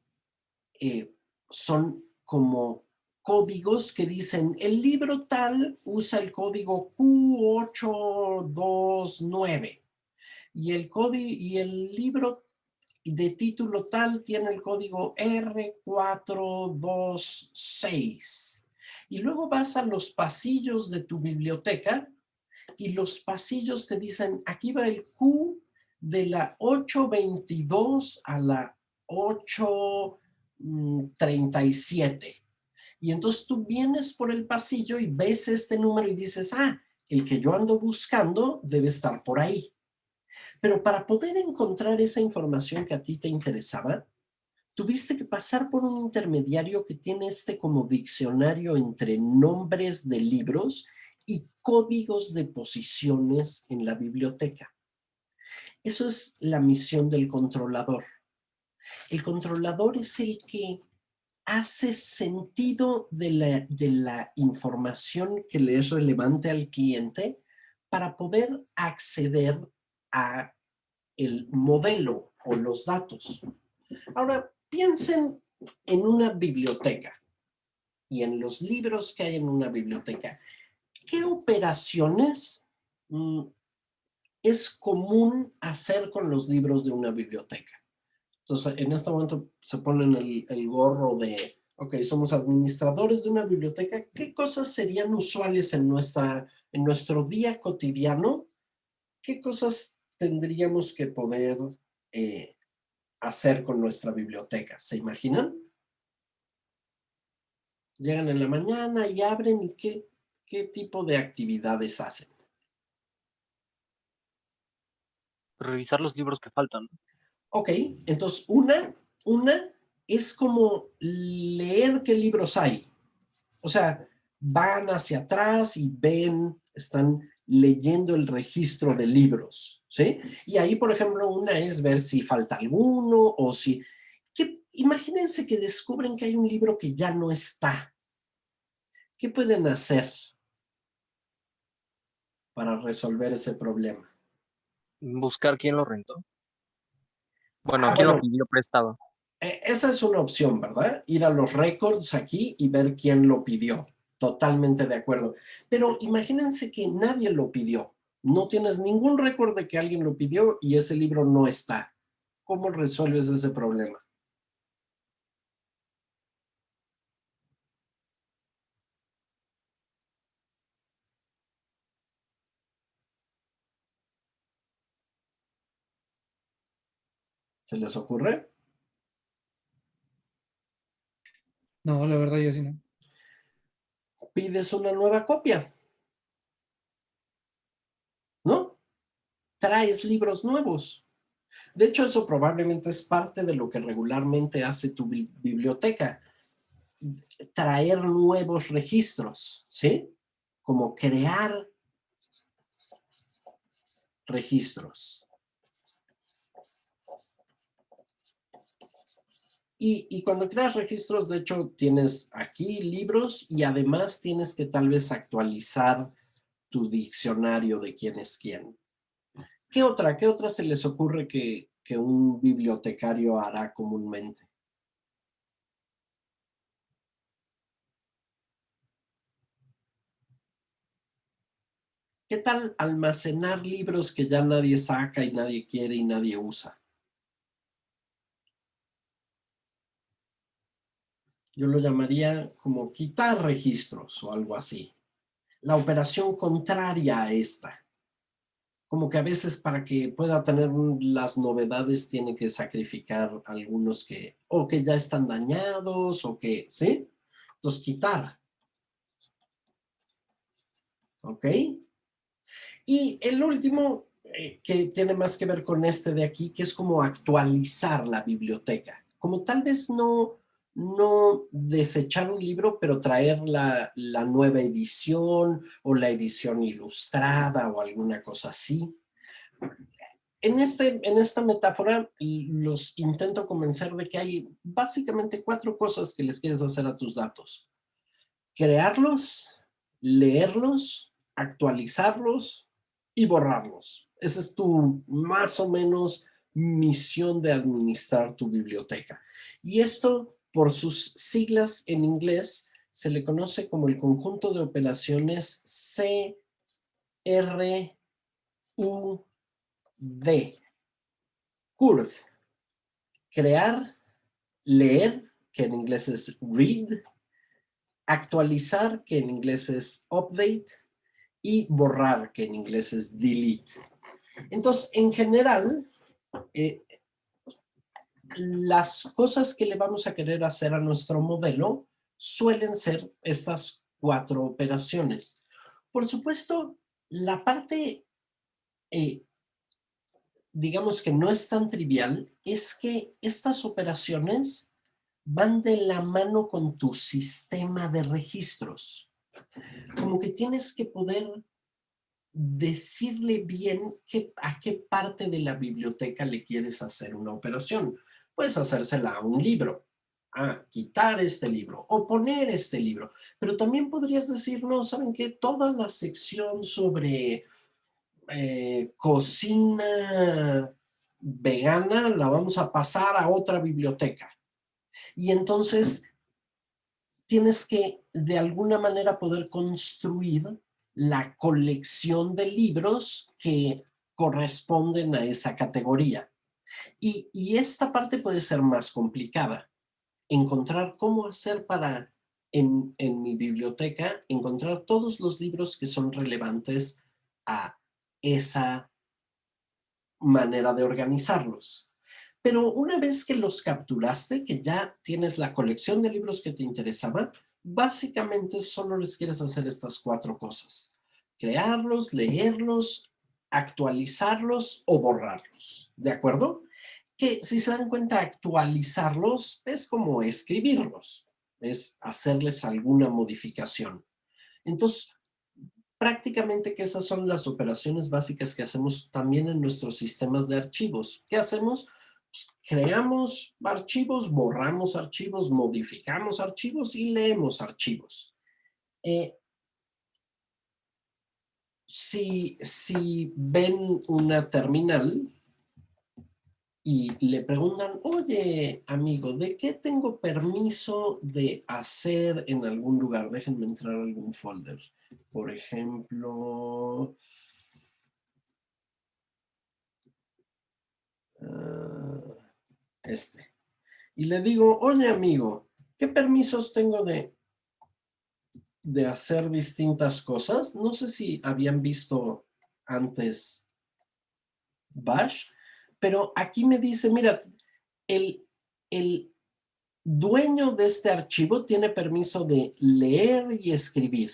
son como códigos que dicen, el libro tal usa el código Q829 y el libro de título tal tiene el código R426. Y luego vas a los pasillos de tu biblioteca y los pasillos te dicen, aquí va el Q de la 822 a la 837. Y entonces tú vienes por el pasillo y ves este número y dices, ah, el que yo ando buscando debe estar por ahí. Pero para poder encontrar esa información que a ti te interesaba, tuviste que pasar por un intermediario que tiene como diccionario entre nombres de libros y códigos de posiciones en la biblioteca. Eso es la misión del controlador. El controlador es el que hace sentido de la información que le es relevante al cliente para poder acceder a el modelo o los datos. Ahora, piensen en una biblioteca y en los libros que hay en una biblioteca. ¿Qué operaciones es común hacer con los libros de una biblioteca? Entonces, en este momento se ponen el gorro de, ok, somos administradores de una biblioteca. ¿Qué cosas serían usuales en nuestro día cotidiano? ¿Qué cosas tendríamos que poder hacer con nuestra biblioteca? ¿Se imaginan? Llegan en la mañana y abren y ¿qué tipo de actividades hacen? Revisar los libros que faltan. Ok, entonces una es como leer qué libros hay. O sea, van hacia atrás y están leyendo el registro de libros, ¿sí? Y ahí, por ejemplo, una es ver si falta alguno o si... Imagínense que descubren que hay un libro que ya no está. ¿Qué pueden hacer para resolver ese problema? Buscar quién lo rentó. Bueno, quién lo pidió prestado. Esa es una opción, ¿verdad? Ir a los récords aquí y ver quién lo pidió. Totalmente de acuerdo. Pero imagínense que nadie lo pidió. No tienes ningún récord de que alguien lo pidió y ese libro no está. ¿Cómo resuelves ese problema? ¿Se les ocurre? No, la verdad yo sí no. Pides una nueva copia, ¿no? Traes libros nuevos. De hecho, eso probablemente es parte de lo que regularmente hace tu biblioteca. Traer nuevos registros, ¿sí? Como crear registros. Y cuando creas registros, de hecho, tienes aquí libros y además tienes que tal vez actualizar tu diccionario de quién es quién. ¿Qué otra se les ocurre que un bibliotecario hará comúnmente? ¿Qué tal almacenar libros que ya nadie saca y nadie quiere y nadie usa? Yo lo llamaría como quitar registros o algo así. La operación contraria a esta. Como que a veces para que pueda tener las novedades tiene que sacrificar algunos que o que ya están dañados o que, ¿sí? Entonces quitar. ¿Ok? Y el último que tiene más que ver con este de aquí, que es como actualizar la biblioteca. Como tal vez no desechar un libro, pero traer la nueva edición o la edición ilustrada o alguna cosa así. En esta metáfora los intento convencer de que hay básicamente 4 cosas que les quieres hacer a tus datos. Crearlos, leerlos, actualizarlos y borrarlos. Esa es tu más o menos misión de administrar tu biblioteca. Y esto, por sus siglas en inglés, se le conoce como el conjunto de operaciones CRUD. CURD. Crear, leer, que en inglés es read, actualizar, que en inglés es update, y borrar, que en inglés es delete. Entonces, en general, las cosas que le vamos a querer hacer a nuestro modelo suelen ser estas 4 operaciones. Por supuesto, la parte, digamos que no es tan trivial, es que estas operaciones van de la mano con tu sistema de registros. Como que tienes que poder decirle bien a qué parte de la biblioteca le quieres hacer una operación. Puedes hacérsela a un libro, a quitar este libro o poner este libro, pero también podrías decir, no, ¿saben qué? Toda la sección sobre cocina vegana la vamos a pasar a otra biblioteca. Y entonces tienes que de alguna manera poder construir la colección de libros que corresponden a esa categoría. Y esta parte puede ser más complicada. Encontrar cómo hacer para, en mi biblioteca, encontrar todos los libros que son relevantes a esa manera de organizarlos. Pero una vez que los capturaste, que ya tienes la colección de libros que te interesaba, básicamente solo les quieres hacer estas 4 cosas. Crearlos, leerlos, actualizarlos o borrarlos. ¿De acuerdo? Que si se dan cuenta, actualizarlos es como escribirlos, es hacerles alguna modificación. Entonces, prácticamente que esas son las operaciones básicas que hacemos también en nuestros sistemas de archivos. ¿Qué hacemos? Pues creamos archivos, borramos archivos, modificamos archivos y leemos archivos. Si ven una terminal y le preguntan, oye, amigo, ¿de qué tengo permiso de hacer en algún lugar? Déjenme entrar a algún folder. Por ejemplo, este. Y le digo, oye, amigo, ¿qué permisos tengo de hacer distintas cosas? No sé si habían visto antes Bash, pero aquí me dice, mira, el dueño de este archivo tiene permiso de leer y escribir.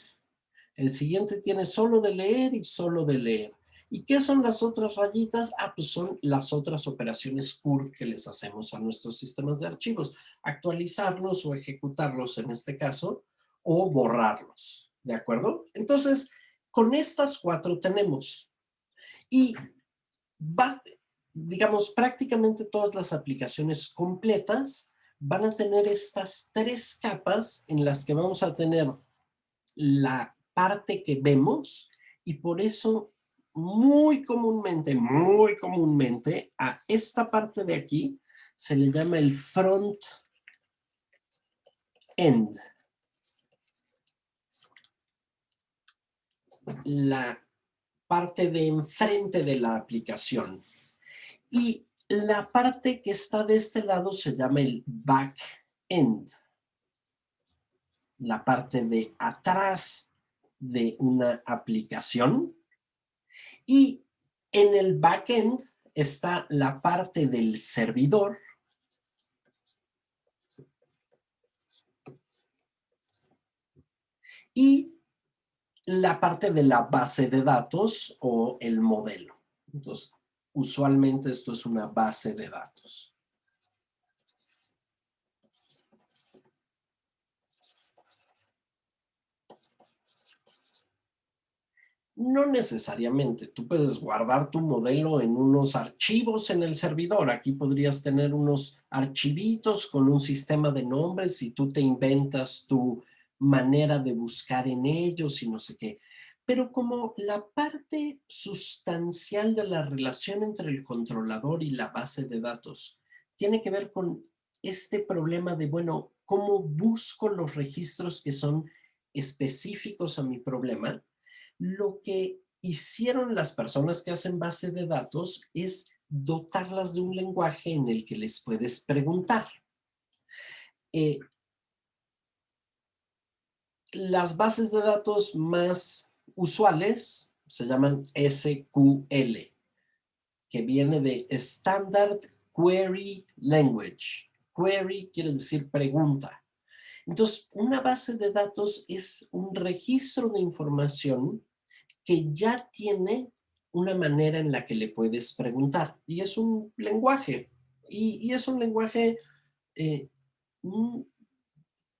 El siguiente tiene solo de leer y solo de leer. ¿Y qué son las otras rayitas? Ah, pues son las otras operaciones CURD que les hacemos a nuestros sistemas de archivos. Actualizarlos o ejecutarlos en este caso, o borrarlos. ¿De acuerdo? Entonces, con estas 4 tenemos. Y digamos, prácticamente todas las aplicaciones completas van a tener estas 3 capas en las que vamos a tener la parte que vemos, y por eso muy comúnmente a esta parte de aquí se le llama el front end. La parte de enfrente de la aplicación. Y la parte que está de este lado se llama el back end. La parte de atrás de una aplicación. Y en el backend está la parte del servidor y la parte de la base de datos o el modelo. Entonces, usualmente esto es una base de datos. No necesariamente, tú puedes guardar tu modelo en unos archivos en el servidor. Aquí podrías tener unos archivitos con un sistema de nombres y tú te inventas tu manera de buscar en ellos y no sé qué. Pero como la parte sustancial de la relación entre el controlador y la base de datos tiene que ver con este problema de, bueno, cómo busco los registros que son específicos a mi problema, lo que hicieron las personas que hacen base de datos es dotarlas de un lenguaje en el que les puedes preguntar. Las bases de datos más usuales se llaman SQL, que viene de Standard Query Language. Query quiere decir pregunta. Entonces, una base de datos es un registro de información que ya tiene una manera en la que le puedes preguntar. Y es un lenguaje. Y es un lenguaje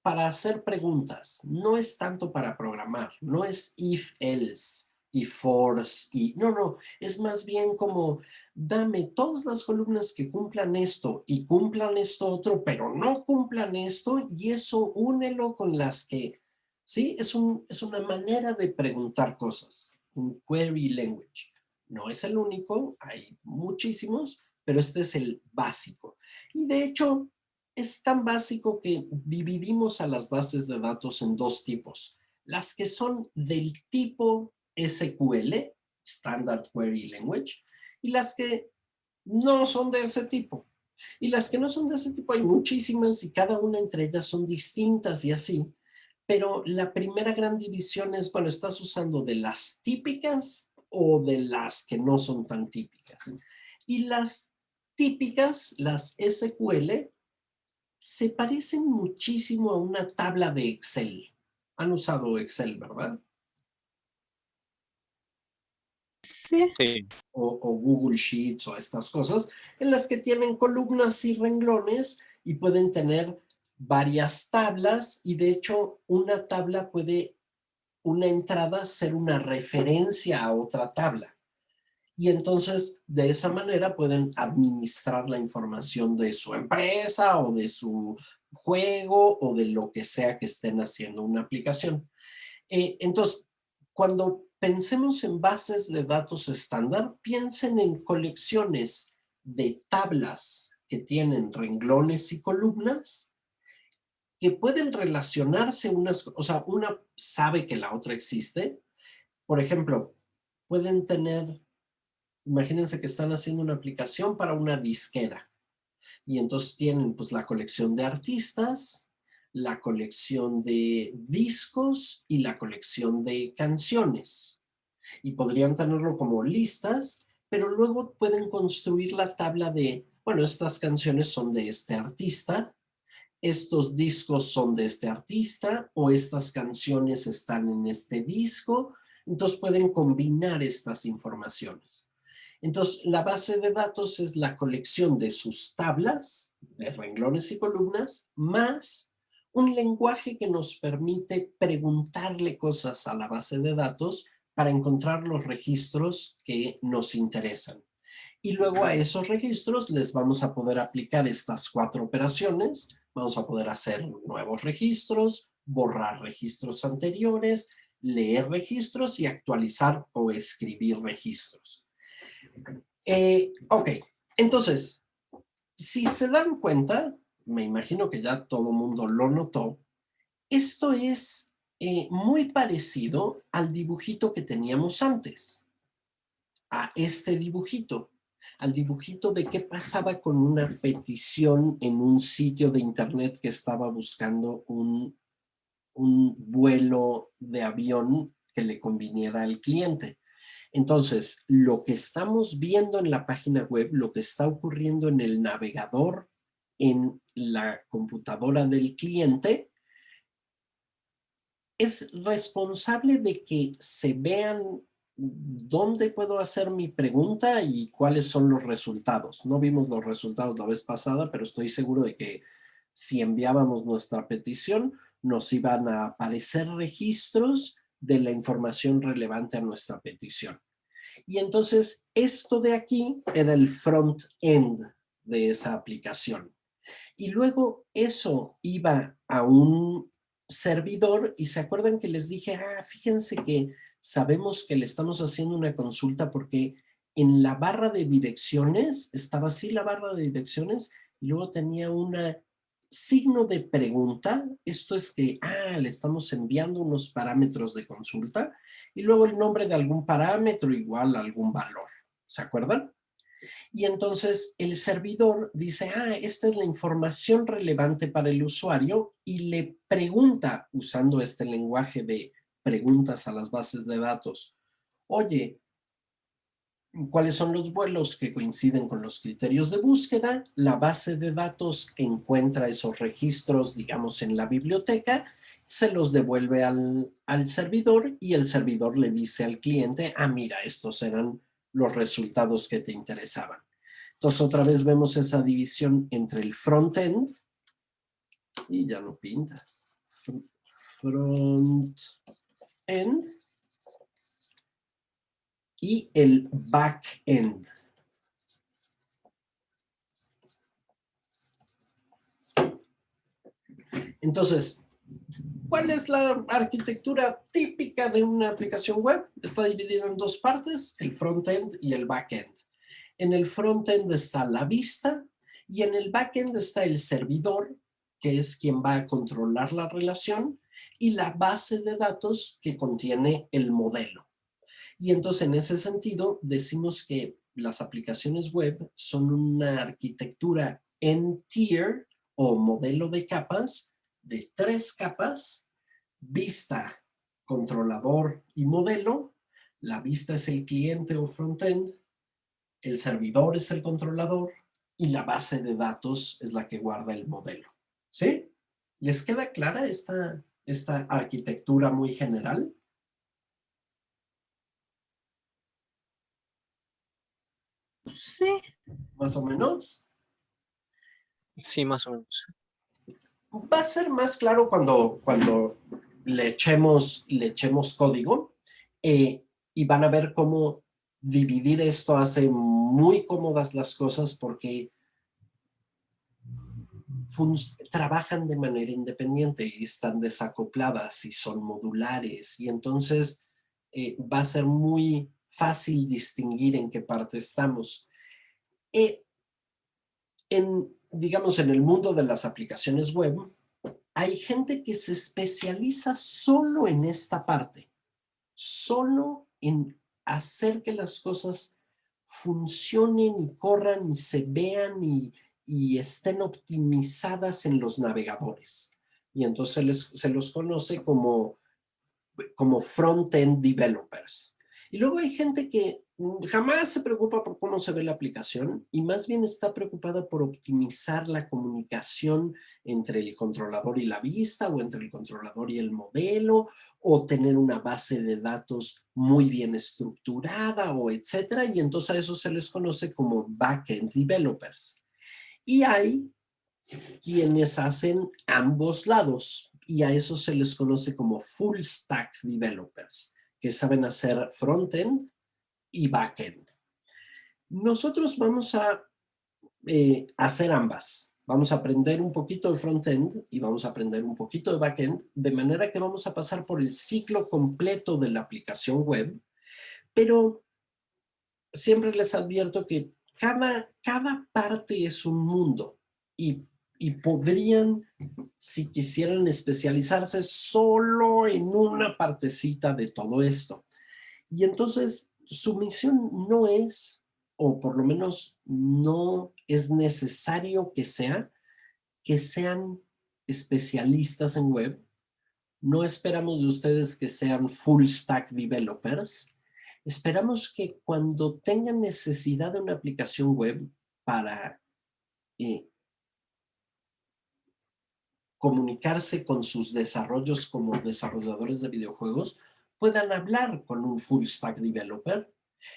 para hacer preguntas. No es tanto para programar. No es if, else, if, force. No. Es más bien como, dame todas las columnas que cumplan esto y cumplan esto otro, pero no cumplan esto, y eso únelo con las que... ¿Sí? Es una manera de preguntar cosas. Un query language. No es el único, hay muchísimos, pero este es el básico. Y de hecho, es tan básico que dividimos a las bases de datos en dos tipos. Las que son del tipo SQL, Standard Query Language, y las que no son de ese tipo. Y las que no son de ese tipo hay muchísimas y cada una entre ellas son distintas y así. Pero la primera gran división es, bueno, ¿estás usando de las típicas o de las que no son tan típicas? Y las típicas, las SQL, se parecen muchísimo a una tabla de Excel. Han usado Excel, ¿verdad? Sí. Sí. O Google Sheets o estas cosas, en las que tienen columnas y renglones y pueden tener varias tablas, y de hecho una tabla puede, una entrada, ser una referencia a otra tabla. Y entonces de esa manera pueden administrar la información de su empresa o de su juego o de lo que sea que estén haciendo una aplicación. Entonces, cuando pensemos en bases de datos estándar, piensen en colecciones de tablas que tienen renglones y columnas que pueden relacionarse unas, o sea, una sabe que la otra existe. Por ejemplo, pueden tener, imagínense que están haciendo una aplicación para una disquera y entonces tienen pues la colección de artistas, la colección de discos y la colección de canciones. Y podrían tenerlo como listas, pero luego pueden construir la tabla de, bueno, estas canciones son de este artista, estos discos son de este artista, o estas canciones están en este disco. Entonces pueden combinar estas informaciones. Entonces, la base de datos es la colección de sus tablas, de renglones y columnas, más un lenguaje que nos permite preguntarle cosas a la base de datos para encontrar los registros que nos interesan. Y luego a esos registros les vamos a poder aplicar estas 4 operaciones. Vamos a poder hacer nuevos registros, borrar registros anteriores, leer registros y actualizar o escribir registros. Ok, entonces, si se dan cuenta, me imagino que ya todo mundo lo notó, esto es muy parecido al dibujito que teníamos antes, a este dibujito, al dibujito de qué pasaba con una petición en un sitio de internet que estaba buscando un vuelo de avión que le conviniera al cliente. Entonces, lo que estamos viendo en la página web, lo que está ocurriendo en el navegador, en la computadora del cliente, es responsable de que se vean dónde puedo hacer mi pregunta y cuáles son los resultados. No vimos los resultados la vez pasada, pero estoy seguro de que si enviábamos nuestra petición, nos iban a aparecer registros de la información relevante a nuestra petición. Y entonces esto de aquí era el front-end de esa aplicación. Y luego eso iba a un servidor y se acuerdan que les dije, fíjense que sabemos que le estamos haciendo una consulta porque en la barra de direcciones estaba así la barra de direcciones y luego tenía una signo de pregunta, esto es que, le estamos enviando unos parámetros de consulta y luego el nombre de algún parámetro igual a algún valor. ¿Se acuerdan? Y entonces el servidor dice, esta es la información relevante para el usuario y le pregunta, usando este lenguaje de preguntas a las bases de datos, oye, ¿cuáles son los vuelos que coinciden con los criterios de búsqueda? La base de datos encuentra esos registros, digamos, en la biblioteca, se los devuelve al servidor y el servidor le dice al cliente, mira, estos eran los resultados que te interesaban. Entonces, otra vez vemos esa división entre el front-end, y ya no pintas, front-end, y el back-end. Entonces, ¿cuál es la arquitectura típica de una aplicación web? Está dividida en dos partes, el front-end y el back-end. En el front-end está la vista y en el back-end está el servidor, que es quien va a controlar la relación, y la base de datos que contiene el modelo. Y entonces, en ese sentido, decimos que las aplicaciones web son una arquitectura en tier o modelo de capas, de 3 capas, vista, controlador y modelo. La vista es el cliente o frontend, el servidor es el controlador y la base de datos es la que guarda el modelo. ¿Sí? ¿Les queda clara esta arquitectura muy general? Sí. Más o menos. Sí, más o menos. Va a ser más claro cuando le echemos código y van a ver cómo dividir esto hace muy cómodas las cosas porque trabajan de manera independiente y están desacopladas y son modulares y entonces va a ser muy fácil distinguir en qué parte estamos. Digamos, en el mundo de las aplicaciones web, hay gente que se especializa solo en esta parte, solo en hacer que las cosas funcionen y corran y se vean y estén optimizadas en los navegadores. Y entonces se los conoce como front-end developers. Y luego hay gente que jamás se preocupa por cómo se ve la aplicación y más bien está preocupada por optimizar la comunicación entre el controlador y la vista o entre el controlador y el modelo o tener una base de datos muy bien estructurada o etcétera. Y entonces a eso se les conoce como back-end developers. Y hay quienes hacen ambos lados y a eso se les conoce como full stack developers, que saben hacer front-end y back-end. Nosotros vamos a hacer ambas. Vamos a aprender un poquito de front-end y vamos a aprender un poquito de back-end, de manera que vamos a pasar por el ciclo completo de la aplicación web, pero siempre les advierto que cada parte es un mundo y podrían, si quisieran especializarse solo en una partecita de todo esto. Y entonces su misión no es, o por lo menos no es necesario que sean especialistas en web. No esperamos de ustedes que sean full stack developers. Esperamos que cuando tengan necesidad de una aplicación web para comunicarse con sus desarrollos como desarrolladores de videojuegos, puedan hablar con un full stack developer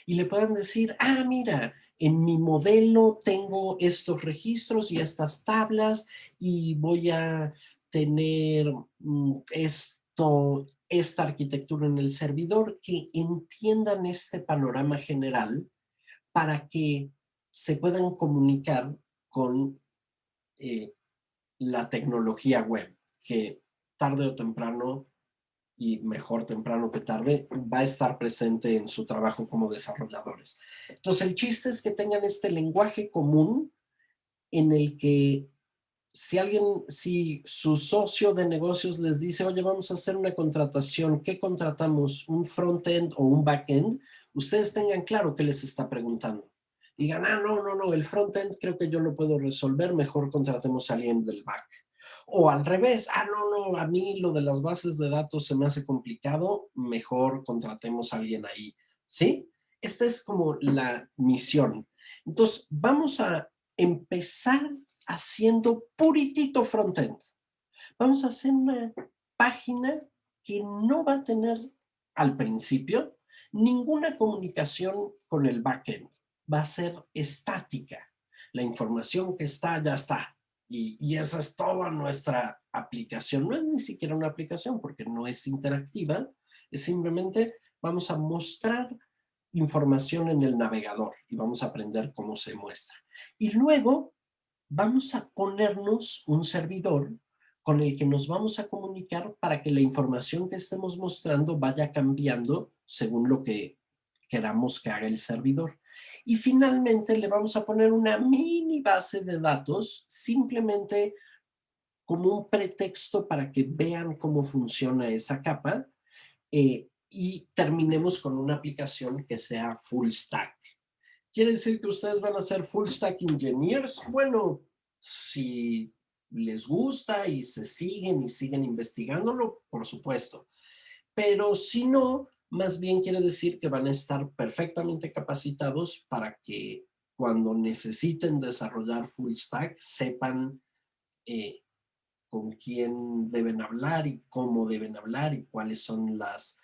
y le puedan decir, mira, en mi modelo tengo estos registros y estas tablas y voy a tener esta arquitectura en el servidor, que entiendan este panorama general para que se puedan comunicar con la tecnología web, que tarde o temprano, y mejor temprano que tarde, va a estar presente en su trabajo como desarrolladores. Entonces, el chiste es que tengan este lenguaje común en el que si su socio de negocios les dice, oye, vamos a hacer una contratación, ¿qué contratamos? ¿Un front-end o un back-end? Ustedes tengan claro qué les está preguntando. Digan, no, el front-end creo que yo lo puedo resolver, mejor contratemos a alguien del back. O al revés, no, a mí lo de las bases de datos se me hace complicado, mejor contratemos a alguien ahí, ¿sí? Esta es como la misión. Entonces, vamos a empezar haciendo puritito frontend. Vamos a hacer una página que no va a tener al principio ninguna comunicación con el backend. Va a ser estática. La información que está, ya está. Y esa es toda nuestra aplicación. No es ni siquiera una aplicación porque no es interactiva. Es simplemente vamos a mostrar información en el navegador y vamos a aprender cómo se muestra. Y luego vamos a ponernos un servidor con el que nos vamos a comunicar para que la información que estemos mostrando vaya cambiando según lo que queramos que haga el servidor. Y finalmente le vamos a poner una mini base de datos simplemente como un pretexto para que vean cómo funciona esa capa y terminemos con una aplicación que sea full stack. ¿Quiere decir que ustedes van a ser full stack engineers? Bueno, si les gusta y siguen investigándolo, por supuesto. Pero si no, más bien quiere decir que van a estar perfectamente capacitados para que cuando necesiten desarrollar full stack sepan con quién deben hablar y cómo deben hablar y cuáles son las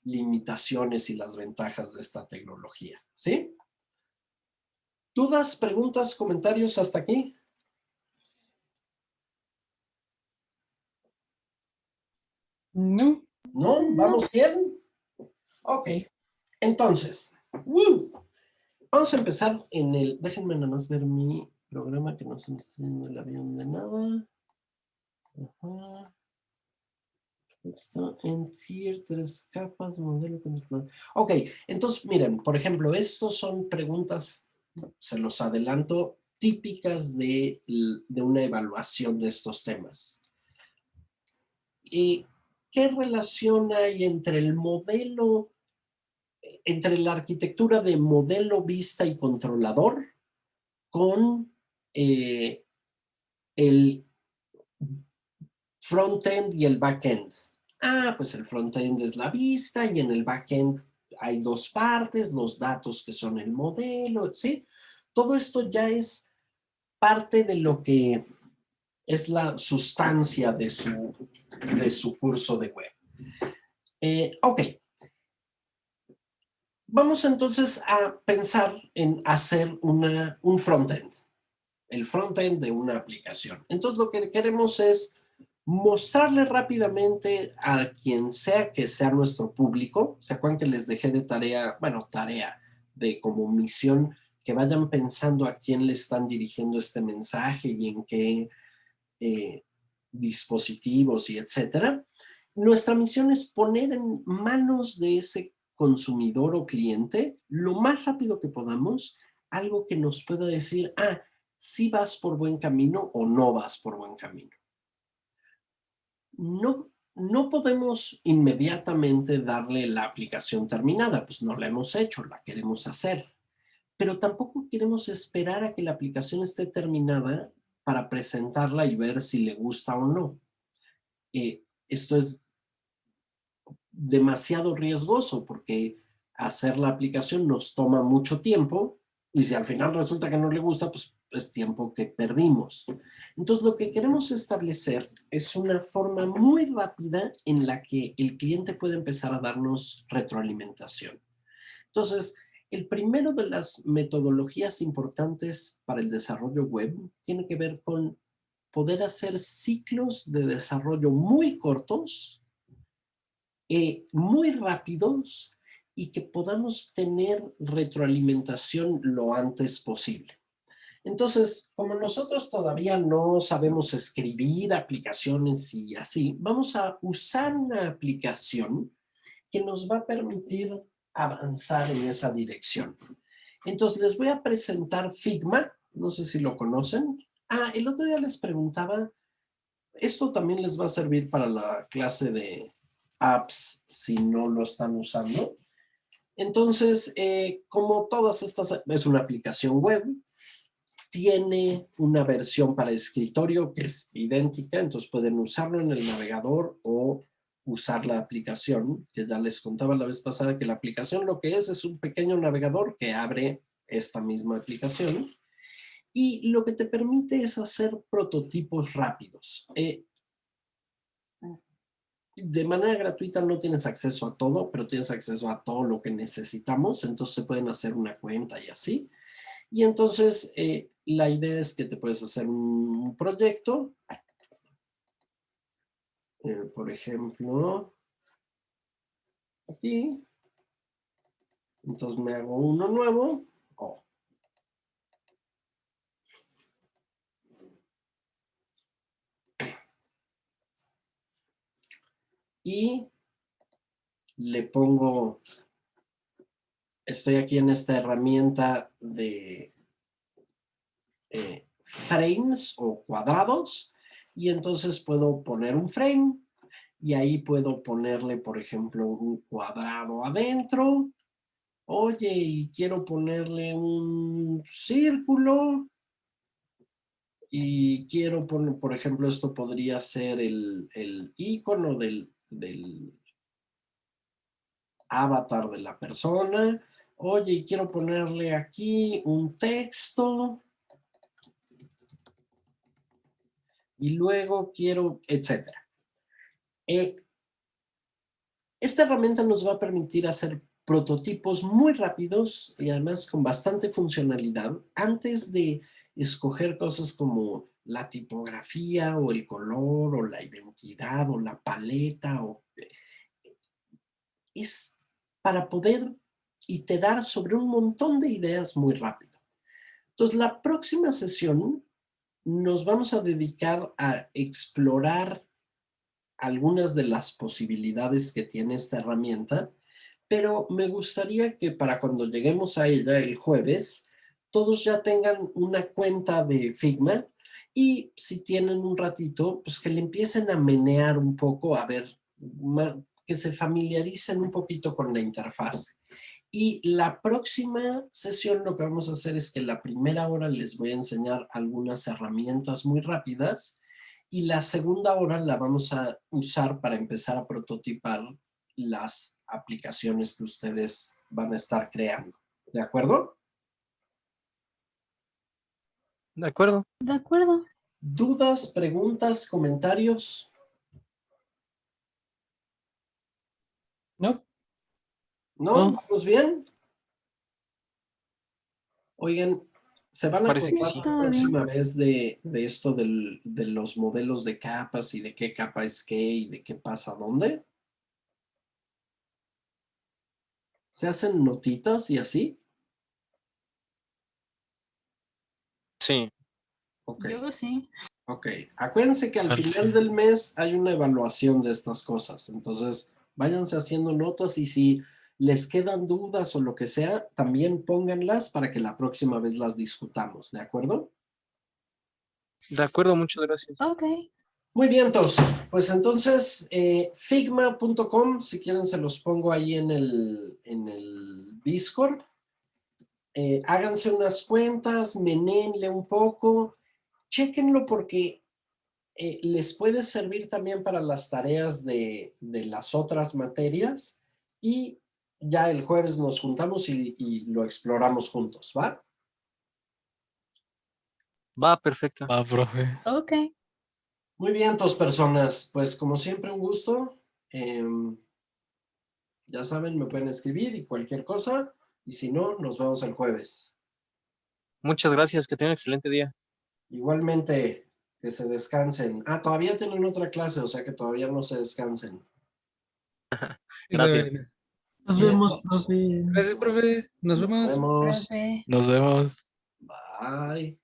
limitaciones y las ventajas de esta tecnología. ¿Sí? ¿Dudas, preguntas, comentarios hasta aquí? No. ¿No? ¿Vamos bien? Ok. Entonces, vamos a empezar en el... Déjenme nada más ver mi programa que no se me está yendo el avión de nada. Ajá. Está en tier 3 capas, modelo controlado. Ok, entonces miren, por ejemplo, estos son preguntas, se los adelanto, típicas de una evaluación de estos temas. ¿Y qué relación hay entre el modelo, entre la arquitectura de modelo, vista y controlador con el frontend y el backend? Pues el frontend es la vista y en el backend hay dos partes, los datos que son el modelo, ¿sí? Todo esto ya es parte de lo que es la sustancia de su curso de web. Ok. Vamos entonces a pensar en hacer un frontend, el frontend de una aplicación. Entonces lo que queremos es mostrarle rápidamente a quien sea que sea nuestro público. ¿Se acuerdan que les dejé de tarea de como misión, que vayan pensando a quién le están dirigiendo este mensaje y en qué dispositivos y etcétera? Nuestra misión es poner en manos de ese consumidor o cliente lo más rápido que podamos algo que nos pueda decir, si vas por buen camino o no vas por buen camino. No podemos inmediatamente darle la aplicación terminada, pues no la hemos hecho, la queremos hacer. Pero tampoco queremos esperar a que la aplicación esté terminada para presentarla y ver si le gusta o no. Esto es demasiado riesgoso porque hacer la aplicación nos toma mucho tiempo y si al final resulta que no le gusta, pues es tiempo que perdimos. Entonces, lo que queremos establecer es una forma muy rápida en la que el cliente puede empezar a darnos retroalimentación. Entonces, el primero de las metodologías importantes para el desarrollo web tiene que ver con poder hacer ciclos de desarrollo muy cortos, muy rápidos y que podamos tener retroalimentación lo antes posible. Entonces, como nosotros todavía no sabemos escribir aplicaciones y así, vamos a usar una aplicación que nos va a permitir avanzar en esa dirección. Entonces, les voy a presentar Figma. No sé si lo conocen. El otro día les preguntaba, esto también les va a servir para la clase de apps si no lo están usando. Entonces, como todas estas, es una aplicación web, tiene una versión para escritorio que es idéntica, entonces pueden usarlo en el navegador o usar la aplicación, que ya les contaba la vez pasada que la aplicación lo que es un pequeño navegador que abre esta misma aplicación y lo que te permite es hacer prototipos rápidos. De manera gratuita no tienes acceso a todo, pero tienes acceso a todo lo que necesitamos, entonces se pueden hacer una cuenta y así. Y entonces la idea es que te puedes hacer un proyecto. Por ejemplo, aquí. Entonces me hago uno nuevo. Y le pongo, estoy aquí en esta herramienta de frames o cuadrados, y entonces puedo poner un frame, y ahí puedo ponerle, por ejemplo, un cuadrado adentro. Oye, y quiero ponerle un círculo, y quiero poner, por ejemplo, esto podría ser el icono del avatar de la persona. Oye, y quiero ponerle aquí un texto. Y luego quiero, etcétera. Esta herramienta nos va a permitir hacer prototipos muy rápidos y además con bastante funcionalidad antes de escoger cosas como la tipografía o el color o la identidad o la paleta. Es para poder iterar sobre un montón de ideas muy rápido. Entonces, la próxima sesión nos vamos a dedicar a explorar algunas de las posibilidades que tiene esta herramienta, pero me gustaría que para cuando lleguemos a ella el jueves, todos ya tengan una cuenta de Figma y si tienen un ratito, pues que le empiecen a menear un poco, a ver, que se familiaricen un poquito con la interfaz. Y la próxima sesión lo que vamos a hacer es que la primera hora les voy a enseñar algunas herramientas muy rápidas y la segunda hora la vamos a usar para empezar a prototipar las aplicaciones que ustedes van a estar creando. ¿De acuerdo? De acuerdo. De acuerdo. ¿Dudas, preguntas, comentarios? ¿No? ¿No? No. ¿Vamos bien? Oigan, ¿se van a Parece que acordar sí. la Todo próxima bien. vez de esto de los modelos de capas y de qué capa es qué y de qué pasa dónde? ¿Se hacen notitas y así? Sí. Ok, Yo sí. ok. Acuérdense que al Al final fin. del mes hay una evaluación de estas cosas. Entonces, váyanse haciendo notas y si les quedan dudas o lo que sea, también pónganlas para que la próxima vez las discutamos. ¿De acuerdo? De acuerdo, muchas gracias. Ok. Muy bien, Tos. Pues entonces, figma.com, si quieren se los pongo ahí en el Discord. Háganse unas cuentas, menéenle un poco, chéquenlo porque les puede servir también para las tareas de las otras materias y ya el jueves nos juntamos y lo exploramos juntos, ¿va? Va, perfecto. Va, profe. Ok. Muy bien, Tos personas. Pues como siempre, un gusto. Ya saben, me pueden escribir y cualquier cosa. Y si no, nos vemos el jueves. Muchas gracias, que tengan un excelente día. Igualmente, que se descansen. Todavía tienen otra clase, o sea que todavía no se descansen. Gracias. Nos Bien, vemos, todos. profe. Gracias, profe. Nos Nos vemos. vemos. Profe. Nos vemos. Bye.